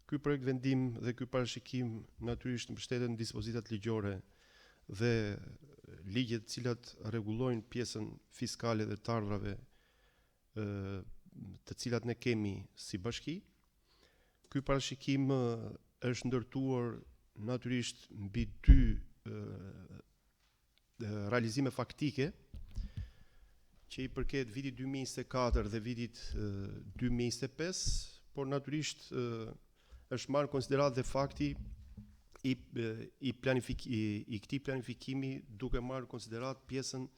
Ky projekt vendim dhe ky parashikim natyrisht mbështeten në dispozitat ligjore dhe ligjet të cilat rregullojnë pjesën fiskale dhe të ardhrave të cilat ne kemi si bashki. Ky parashikim është ndërtuar natyrisht mbi dy realizime faktike që i përket vitit 2024 dhe vitit 2025, por natyrisht është marrë konsiderat dhe fakti i këtij planifikimi duke marrë konsiderat pjesën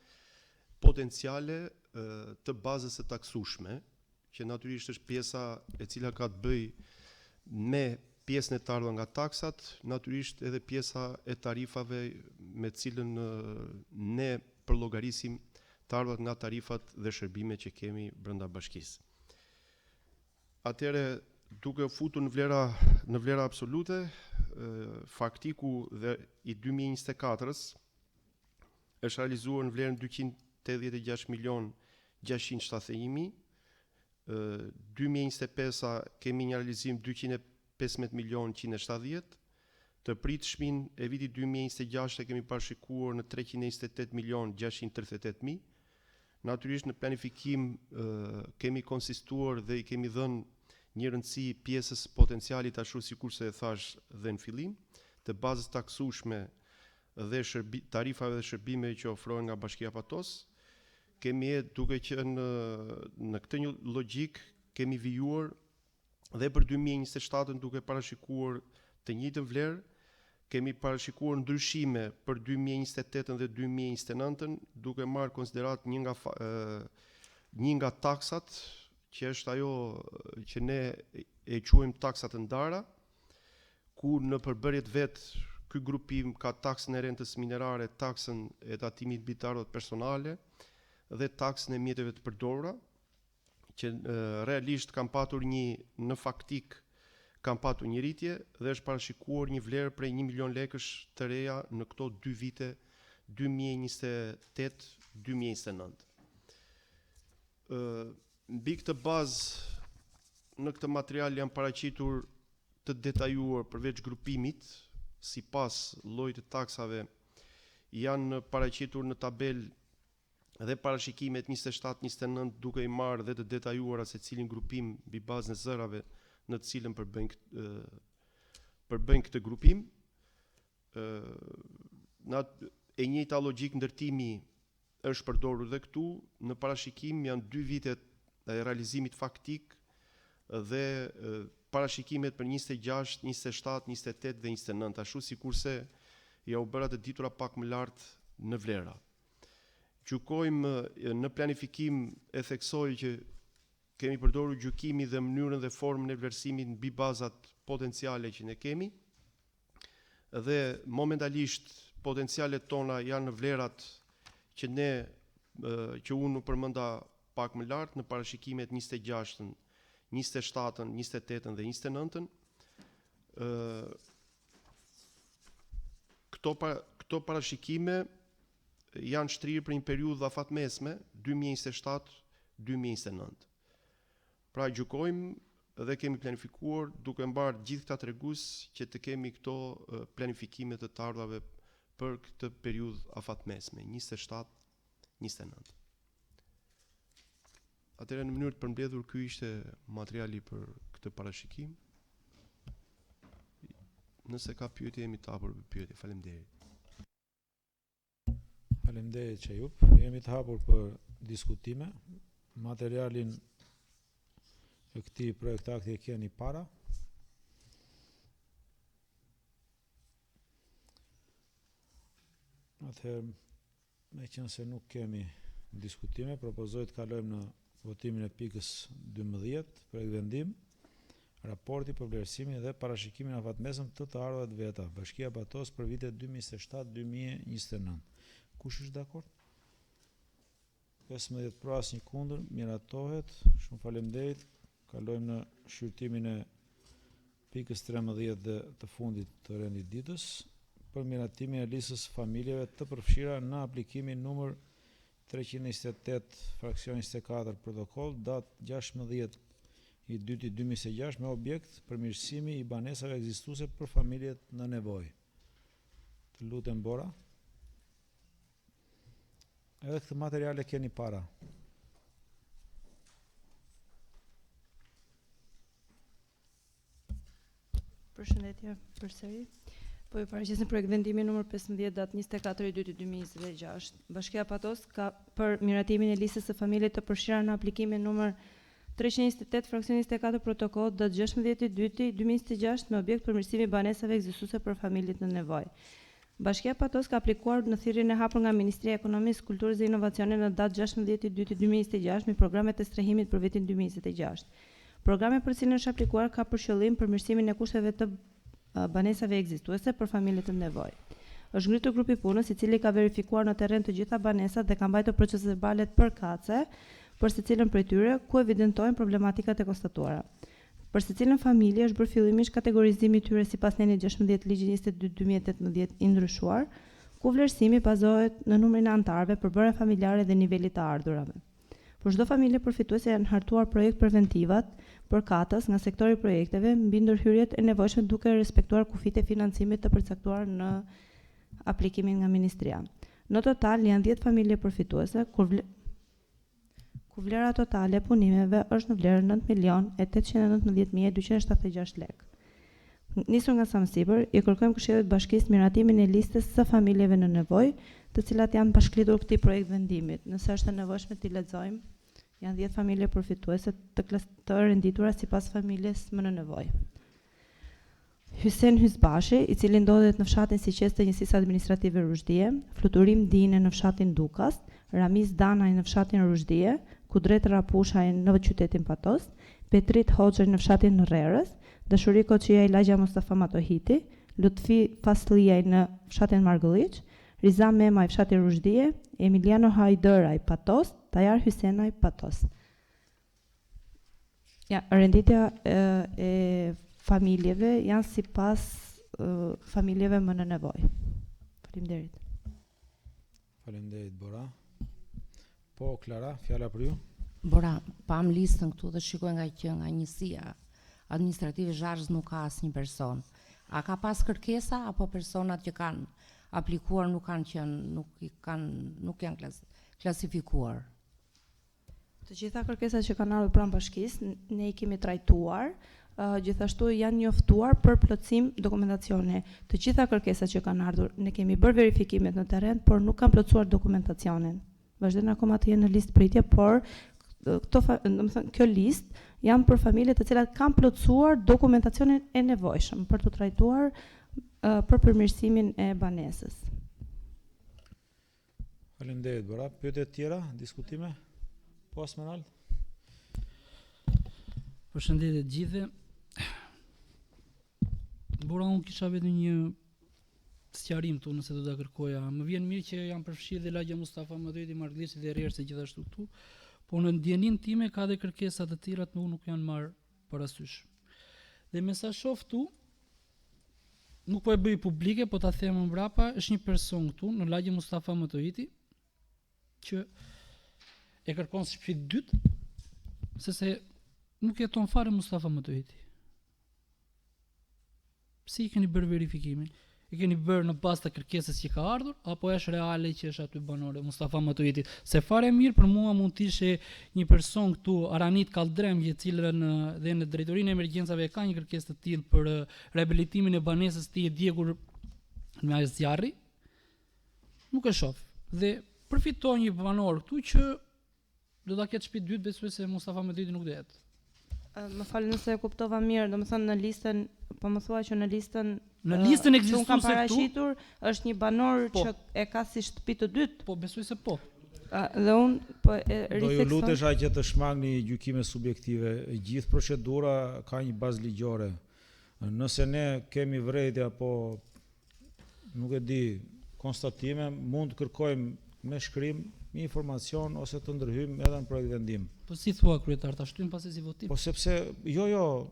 potenciale të bazës së taksueshme, që natyrisht është pjesa e cila ka të bëjë me pjesën e të ardhur nga taksat, natyrisht edhe pjesa e tarifave me cilën ne përllogarisim të ardhurat nga tarifat dhe shërbimet që kemi brenda bashkisë. Atëherë, duke futur në vlera absolute, faktiku dhe i 2024-s është realizuar në vlerën 286 milion 671.000, 2025-a kemi një realizim 215 milion 170, të pritshmin e vitit 2026 e kemi parashikuar në 328 milion 638.000, Natyrisht në planifikim kemi konsistuar dhe i kemi dhënë një rëndësi pjesës potencialit ashtu sikurse e thash dhe në fillim, të bazës taksueshme dhe tarifave dhe shërbimeve që ofrohen nga Bashkia Patos. Kemi duke qenë në këtë një logjik kemi vijuar dhe për 2027 duke parashikuar të njëjtën vlerë, kemi parashikuar ndryshime për 2028 dhe 2029 duke marrë konsiderat një nga taksat që është ajo që ne e quajmë taksat e ndara, ku në përbërjet vetë ky grupim ka taksën e rentës minerare, taksën e tatimit mbi të ardhurat personale dhe taksën e mjeteve të përdorura, që realisht kanë patur në faktik kanë patur një rritje dhe është parashikuar një vlerë prej 1 milion lekësh të reja në këto 2 vite 2028-2029. Mbi këtë bazë në këtë material janë paraqitur të detajuar përveç grupimit, sipas llojit të taksave janë paraqitur në tabel dhe parashikimet 27-29 duke i marrë dhe të detajuara se cilin grupim mbi bazën e zërave në të cilën përbëjnë këtë grupim. E njëjta logjik ndërtimi është përdorur dhe këtu, në parashikim janë 2 vitet e realizimit faktik dhe parashikimet për 26, 27, 28 dhe 29, ashtu sikurse ja u bëra të ditura pak më lartë në vlera. Gjykojmë në planifikim e theksoj që kemi përdorur gjykimi dhe mënyrën dhe formën e vlerësimit mbi bazat potenciale që ne kemi dhe momentalisht potencialet tona janë në vlerat që unë përmenda pak më lartë në parashikimet 26-ën, 27-ën, 28-ën dhe 29-ën. Këto parashikime janë shtrirë për një periudhë afatmesme 2027-2029. Pra gjykojmë dhe kemi planifikuar duke mbarë gjithë këta tregues që të kemi këto planifikime të ardhurave për këtë periudhë afatmesme 27-29. Atëherë në mënyrë të përmbledhur ky ishte materiali për këtë parashikim. Nëse ka pyetje jemi të hapur për pyetje. Faleminderit. Faleminderit Çajup. Jemi të hapur për diskutime. Materialin e këtij projekt akti e keni para. Atëherë, meqense nuk kemi diskutime, propozoj të kalojmë në votimin e pikës 12, projekt vendim, raporti për vlerësimin dhe parashikimin afatmesëm të ardhurat veta, Bashkia Patos për vitet 2027-2029. Kush është dakord? 15 pro, asnjë kundër, miratohet. Shumë faleminderit. Kalojmë në shqyrtimin e pikës 13 dhe të fundit të rendit ditës për miratimin e listës familjeve të përfshira në aplikimin numër 328 fraksion 24 protokoll datë 16/2/2026 me objekt përmirësimi i banesave ekzistuese për familjet në nevojë. Të lutem Bora. Edhe këtë materiale keni para. Përshëndetje përsëri. Po ju paraqesim projekt vendimi numër 15 datë 24/2/2026. Bashkia Patos ka për miratimin e listës së familjeve të përfshira në aplikimin numër 328 fraksion 24 protokoll datë 16/2/2026 me objekt përmirësimi i banesave ekzistuese për familjet në nevojë. Bashkia Patos ka aplikuar në thirrjen e hapur nga Ministria e Ekonomisë, Kulturës dhe Inovacionit në datë 16/2/2026 me programet e strehimit për vitin 2026. Programi për cilin është aplikuar ka për qëllim përmirësimin e kushteve të banesave ekzistuese për familjet në nevojë. Është ngritur grupi punës i cili ka verifikuar në terren të gjitha banesat dhe ka mbajtur procese verbale përkatëse për secilën prej tyre ku evidentojnë problematikat e konstatuara. Për secilën familje është bërë fillimisht kategorizimi i tyre sipas nenit 16 ligjit 22/2018 i ndryshuar, ku vlerësimi bazohet në numrin e anëtarëve, përbërjen familjare dhe nivelit të ardhurave. Për çdo familje përfituese janë hartuar projekt preventivat përkatës nga sektori i projekteve mbi ndërhyrjet e nevojshme duke respektuar kufijtë e financimit të përcaktuar në aplikimin nga Ministria. Në total janë 10 familje përfituese, kur ku vlera totale e punimeve është në vlerë 9.819.276 lekë. Nisur nga sa më sipër, i kërkojmë Këshillit Bashkisë miratimin e listës së familjeve në nevojë, të cilat janë bashkëlidhur këtij projekt vendimit. Nëse është e nevojshme t'i lexojmë, janë 10 familje përfituese të renditura sipas familjes më në nevojë. Hysen Hysbashi, i cili ndodhet në fshatin Siqes të Njësisë Administrative Rushdie, Fluturim Dine në fshatin Dukas, Ramiz Danaj në fshatin Rushdie, Kudret Rapushaj në qytetin Patos, Petrit Hoxhaj në fshatin Rrerës, Dashuri Koçiaj Lagja Mustafa Matohiti, Lutfi Fasliaj në fshatin Margëlliç, Riza Memaj fshatin Rushdie, Emiliano Hajdëraj Patos, Tajar Hysenaj Patos. Ja, renditja e familjeve janë sipas familjeve më në nevojë. Faleminderit. Faleminderit Bora. Po Klara, fjala për ju. Bora, pam listën këtu dhe shikoj nga njësia administrative zharz nuk ka asnjë person. A ka pas kërkesa apo personat që kanë aplikuar nuk janë klasifikuar? Të gjitha kërkesat që kanë ardhur pranë bashkisë, ne i kemi trajtuar, gjithashtu janë njoftuar për plotësim dokumentacione. Të gjitha kërkesat që kanë ardhur, ne kemi bërë verifikimet në terren, por nuk kanë plotësuar dokumentacionin. Vazhdojnë akoma të jenë në listë pritje, por kjo listë janë për familje të cilat kanë plotësuar dokumentacionin e nevojshëm për të trajtuar për përmirësimin e banesës. Faleminderit Bora. Pyetje të tjera, diskutime? Po Asmenal. Përshëndetje të gjithëve. Bora, unë kisha vetëm një sqarim këtu nëse do ta kërkoja. Më vjen mirë që janë përfshirë dhe Lagja Mustafa Matohiti, Margëlliçi dhe Rrerësi gjithashtu këtu, por në ndjenin time ka dhe kërkesa të tjera të nuk janë marrë parasysh. Dhe me sa shoh këtu, nuk po e bëj publike, po ta them mbrapa, është një person këtu në Lagje Mustafa Matohiti që e kërkon shtëpi dytë, se nuk jeton fare Mustafa Matohiti. Si i keni bërë verifikimin? I keni bërë në bazë të kërkesës që ka ardhur, apo është reale që është aty banore Mustafa Matohiti? Se fare mirë për mua mund të ishte një person këtu, Aranit Kaldrem, i cili dhe në drejtorinë e emergjencave ka një kërkesë të tillë për rehabilitimin e banesës të tij e djegur me zjarri. Nuk e shoh. Dhe përfiton një banor këtu që do ta ketë shtëpi dytë, besoj se Mustafa Matohiti nuk do jetë. Më falë nëse e kuptova mirë, domethënë në listën, po më thua që në listën ekzistuese këtu paraqitur është një banor që e ka si shtëpi të dytë. Po, besoj se po. Dhe unë po e rifleksoj. Do ju lutesha që të shmangni gjykime subjektive. Gjithë procedura ka një bazë ligjore. Nëse ne kemi vërejtje apo nuk e di konstatime, mund të kërkojmë me shkrim një informacion ose të ndërhyjmë edhe në projekt vendim. Po si thua kryetar, ta shtym pasi si votim? Po sepse jo.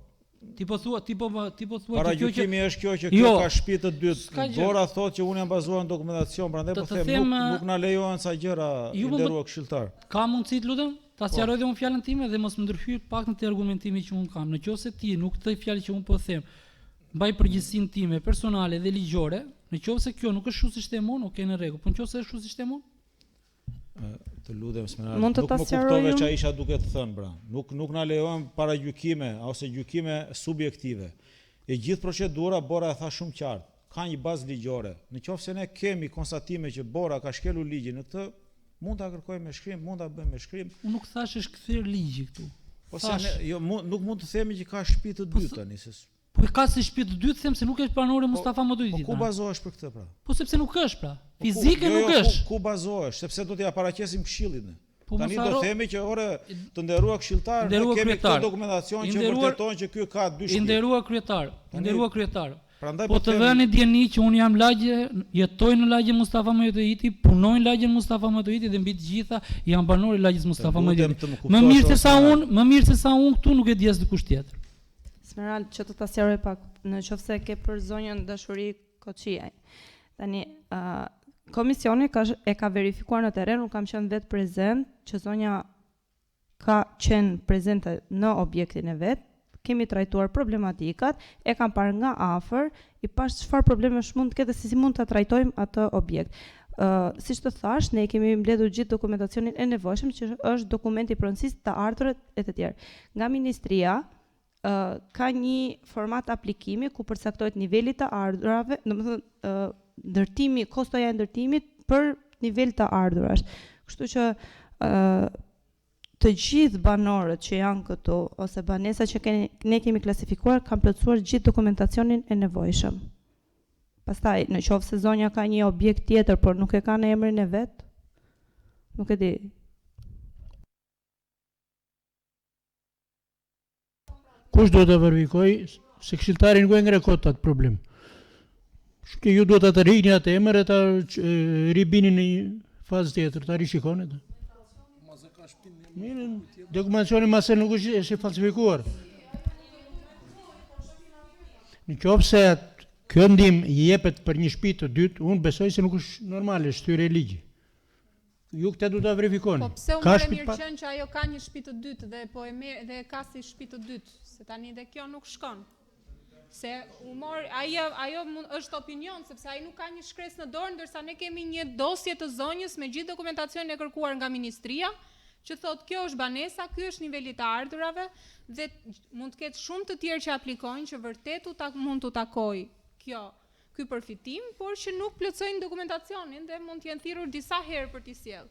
Ti po thua paragjykimi është kjo që kjo ka shtëpi të dytë. Bora thotë që unë jam bazuar në dokumentacion, prandaj po them nuk na lejohen ca gjëra i nderuar këshilltar. Ka mundësi të lutem? Ta sqaroj dhe unë fjalën time dhe mos më ndërhyj pak në të argumentimin që unë kam. Nëse ti nuk të fjalë që unë po them, mbaj përgjegjësinë time personale dhe ligjore, nëse kjo nuk është kështu si shtemon, okay, në rregull. Po nëse është kështu si shtemon? Të lutem Smenal, nuk më kuptove që isha duke të thënë, pra. Nuk na lejohen paragjykime ose gjykime subjektive. E gjithë procedura Bora e tha shumë qartë, ka një bazë ligjore. Nëse ne kemi konstatime që Bora ka shkelur ligjin në këtë, mund ta kërkojmë me shkrim, mund ta bëjmë me shkrim. Unë nuk thash është kthyer ligji këtu. Po se nuk mund të themi që ka shtëpi të dytë tani se. Po ka si shtëpi të dytë, them se nuk është banore Mustafa Matohiti. Po ku bazohesh për këtë pra? Po sepse nuk është pra. Fizike nuk është. Ku bazohesh? Sepse do t'ia paraqesim këshillit ne. Tani do themi që të nderuar këshilltar, ne kemi këtë dokumentacion që vërteton që ky ka dy shtëpi. I nderuar kryetar. Po të vëni dieni që un jam lagje, jetoj në lagje Mustafa Matohiti, punoj në lagjen Mustafa Matohiti dhe mbi të gjitha jam banor i lagjes Mustafa Matohiti. Më mirë se sa un këtu nuk e di as dikush tjetër. Smeral, që të ta sqaroj pak, në qoftë se ke për zonjën Dashuri Koçiaj. Tani, komisioni e ka verifikuar në terren, unë kam qenë vetë prezent, që zonja ka qenë prezente në objektin e vetë, kemi trajtuar problematikat, e kam parë nga afër, i pash çfarë problemesh mund të ketë se si mund ta trajtojmë atë objekt. siç të thash, ne kemi mbledhur gjithë dokumentacionin e nevojshëm që është dokumenti i pronësisë të ardhurat e të tjerë. Nga Ministria ka një format aplikimi ku përcaktohet niveli të ardhurave, domethënë ndërtimi, kostoja e ndërtimit për nivel të ardhurash. Kështu që të gjithë banorët që janë këtu ose banesa që ne kemi klasifikuar kanë plotësuar gjithë dokumentacionin e nevojshëm. Pastaj, në qoftë se zonja ka një objekt tjetër, por nuk e ka në emrin e vet, nuk e di. Kush do të verifikoj se këshilltari nuk e ngre kot atë problem. Shke ju do të rini atë emër e ta ribini në një fazë tjetër, ta rishikoni atë. Mirë, dokumentacioni mase nuk është falsifikuar. Në qoftë se kjo ndihmë i jepet për një shtëpi të dytë, unë besoj se nuk është normale, shtyre e ligji. Ju këtë du të verifikoni. Po pse u merr mirë qenë që ajo ka një shtëpi të dytë dhe po e merr dhe ka si shtëpi të dytë, se tani dhe kjo nuk shkon. Se u mor ajo është opinion sepse ai nuk ka një shkresë në dorë, ndërsa ne kemi një dosje të zonjës me gjithë dokumentacionin e kërkuar nga Ministria, që thotë kjo është banesa, ky është niveli të ardhurave dhe mund të ketë shumë të tjerë që aplikojnë që vërtet mund t'u takojë ky përfitim, por që nuk plotësojnë dokumentacionin dhe mund të jenë thirrur disa herë për t'i sjellë.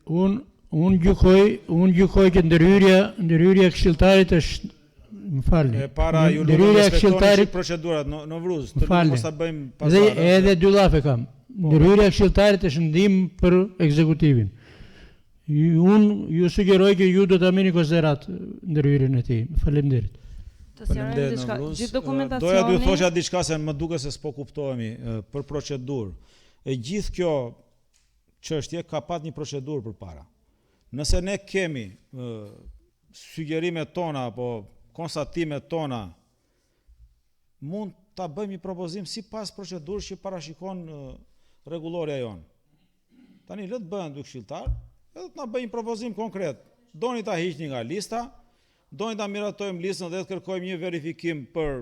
Unë gjykoj që ndërhyrja e këshilltarit është, më falni. Para ju nuk respektoni procedurat në Vruz, të nuk mos ta bëjmë pazar. Edhe dy llafe kam. Ndërhyrja e këshilltarit është ndihmë për ekzekutivin. Unë ju sugjeroj që ju do ta merrni konsiderat ndërhyrjen e tij. Faleminderit. Gjithë dokumentacioni. Doja t'ju thosha diçka se më duket se s'po kuptohemi për procedurë. E gjithë kjo çështje ka pat një procedurë përpara. Nëse ne kemi sugjerimet tona apo konstatimet tona, mund ta bëjmë një propozim sipas procedurës që parashikon rregullorja jon. Tani le të bëhen dy këshilltar, edhe të na bëjnë një propozim konkret. Doni ta hiqni nga lista, doni ta miratojmë listën dhe të kërkojmë një verifikim për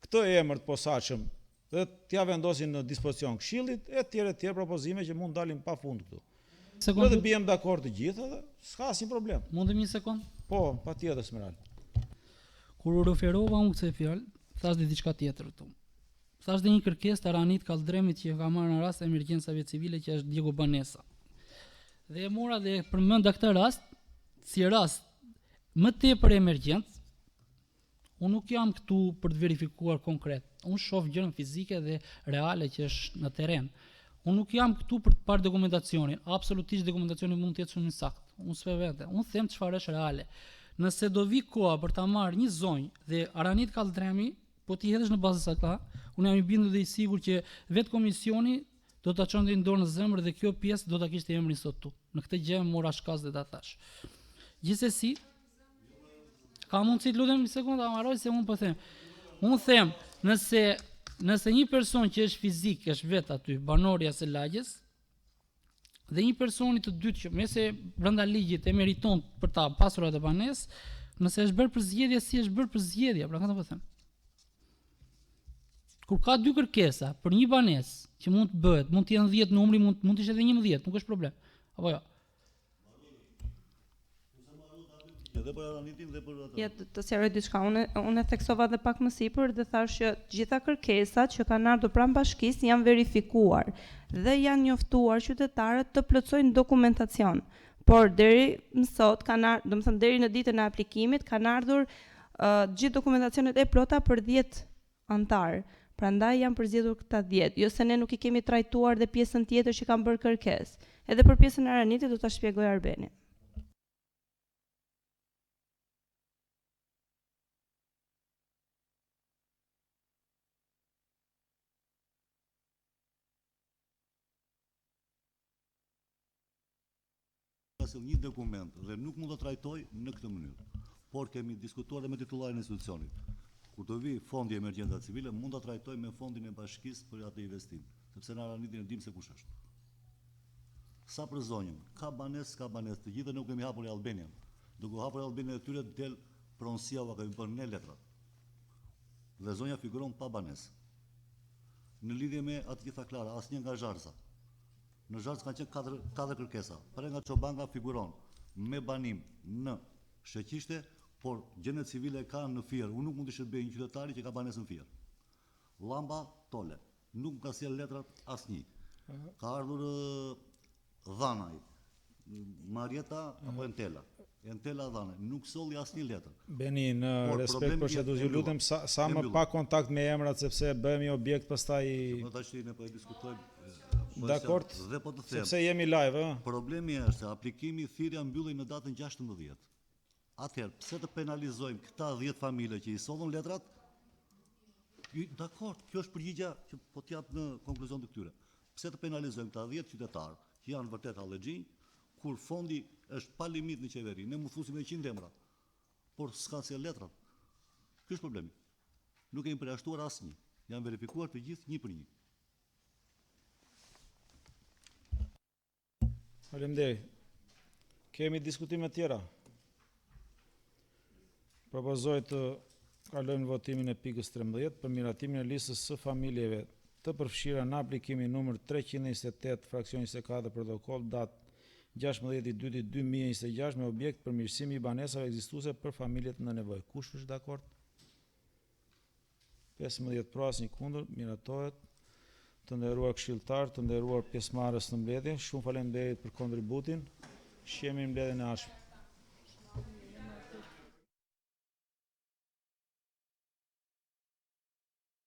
këtë emër të posaçëm dhe t'ja vendosin në dispozicion këshillit e tjerë propozime që mund dalin pafund këtu. Ne të bijem dakord të gjithë dhe s'ka asnjë problem. Mundem një sekond? Po, patjetër Smeral. Kur u referova unë këtë fjalë, thash dhe diçka tjetër këtu. Thash dhe një kërkesë të Aranit Kaldremit që ka marrë në rast emergjencave civile që është Diego Banesa. Dhe e mora dhe përmenda këtë rast si rast më tepër emergjent. Unë nuk jam këtu për të verifikuar konkret. Unë shoh gjëra fizike dhe reale që është në terren. Unë nuk jam këtu për të parë dokumentacionin. Absolutisht dokumentacioni mund të jetë shumë i saktë. Unë s'e vete. Unë them çfarë është reale. Nëse do vi koha për ta marrë një zonjë dhe Aranit Kaldremi, po ti hedhësh në bazë sakta, unë jam i bindur dhe i sigurt që vetë komisioni do ta çonte në dorë në zemër dhe kjo pjesë do ta kishte emrin sot tu. Në këtë gjë mora shkas dhe ta thash. Gjithsesi, ka mundësi të lutem një sekondë, mbaroj se unë po them. Unë them, nëse një person që është fizik, është vetë aty, banorja së lagjes, dhe një personi të dytë që mese brenda ligjit e meriton për ta pasur atë banesë, nëse është bërë për zgjedhje, si është bërë për zgjedhje, pra këtë po them. Kur ka dy kërkesa për një banesë që mund të bëhet, mund të jenë 10 numri, mund të ishte edhe 11, nuk është problem. Apo jo. Edhe për Aranitin dhe për atë. Ja, të sqaroj diçka. Unë theksova edhe pak më sipër dhe thash që gjitha kërkesat që kanë ardhur pranë bashkisë janë verifikuar dhe janë njoftuar qytetarët të plotësojnë dokumentacion. Por deri më sot kanë ardhur, domethënë deri në ditën e aplikimit kanë ardhur gjithë dokumentacionet e plota për 10 antar. Prandaj janë përzgjedhur këta 10. Jo se ne nuk i kemi trajtuar dhe pjesën tjetër që kanë bërë kërkesë. Edhe për pjesën e Aranitit do ta shpjegoj Arbeni. Një dokument dhe nuk mund të trajtoj në këtë mënyrë, por kemi diskutuar dhe me titullarin e institucionit. Kur të vi fondi emergjenca civile, mund të trajtoj me fondin e bashkisë për atë investim, sepse në Aranitin e dim se kush është. Sa për zonjën, ka banes, të gjithë nuk kemi hapur e Albanian. Duke hapur e Albanian e tyre del pronësia u kemi bërë ne letrat. Dhe zonja figuron pa banes. në lidhje me atë gjitha klara, asnjë nga Zharza. Në Zharz kanë qenë katër kërkesa. Para nga Çobanga figuron me banim në Sheqishte, por gjendje civile ka në Fier. Unë nuk mund të shërbej një qytetari që ka banesë në Fier. Llamba Tole, nuk ka sjell letrat asnjë. Ka ardhur Dhanaj, Marieta apo Entela. Entela Dhanaj, nuk solli asnjë letër. Beni, në respekt procedurës, ju lutem sa më pa kontakt me emrat sepse bëhemi objekt pastaj. Po tash ne po e diskutojmë. Dakord. Dhe po të them. Sepse jemi live, ë. Problemi është se aplikimi i thirrja mbyllej në datën 16. Atëherë, pse të penalizojmë këta 10 familje që i sollën letrat? Dakord, kjo është përgjigja që po t'jap në konkluzion të këtyre. Pse të penalizojmë këta 10 qytetarë që janë vërtet hallexhinj, kur fondi është pa limit në qeveri, ne mund thusim me 100 emra, por s'ka sjell letrat. Ky është problemi. Nuk kemi përjashtuar asnjë. Janë verifikuar të gjithë një për një. Faleminderit. Kemi diskutime tjera. Propozoj të kalojmë votimin e pikës 13 për miratimin e listës së familjeve të përfshira në aplikimin numër 328 fraksioni 24 protokoll datë 16/2/2026 me objekt përmirësimi i banesave ekzistuese për familjet në nevojë. Kush është dakord? 15 pro, asnjë kundër, miratohet. Të nderuar këshilltar, të nderuar pjesëmarrës në mbledhje, shumë faleminderit për kontributin. Shihemi në mbledhjen e ardhshme.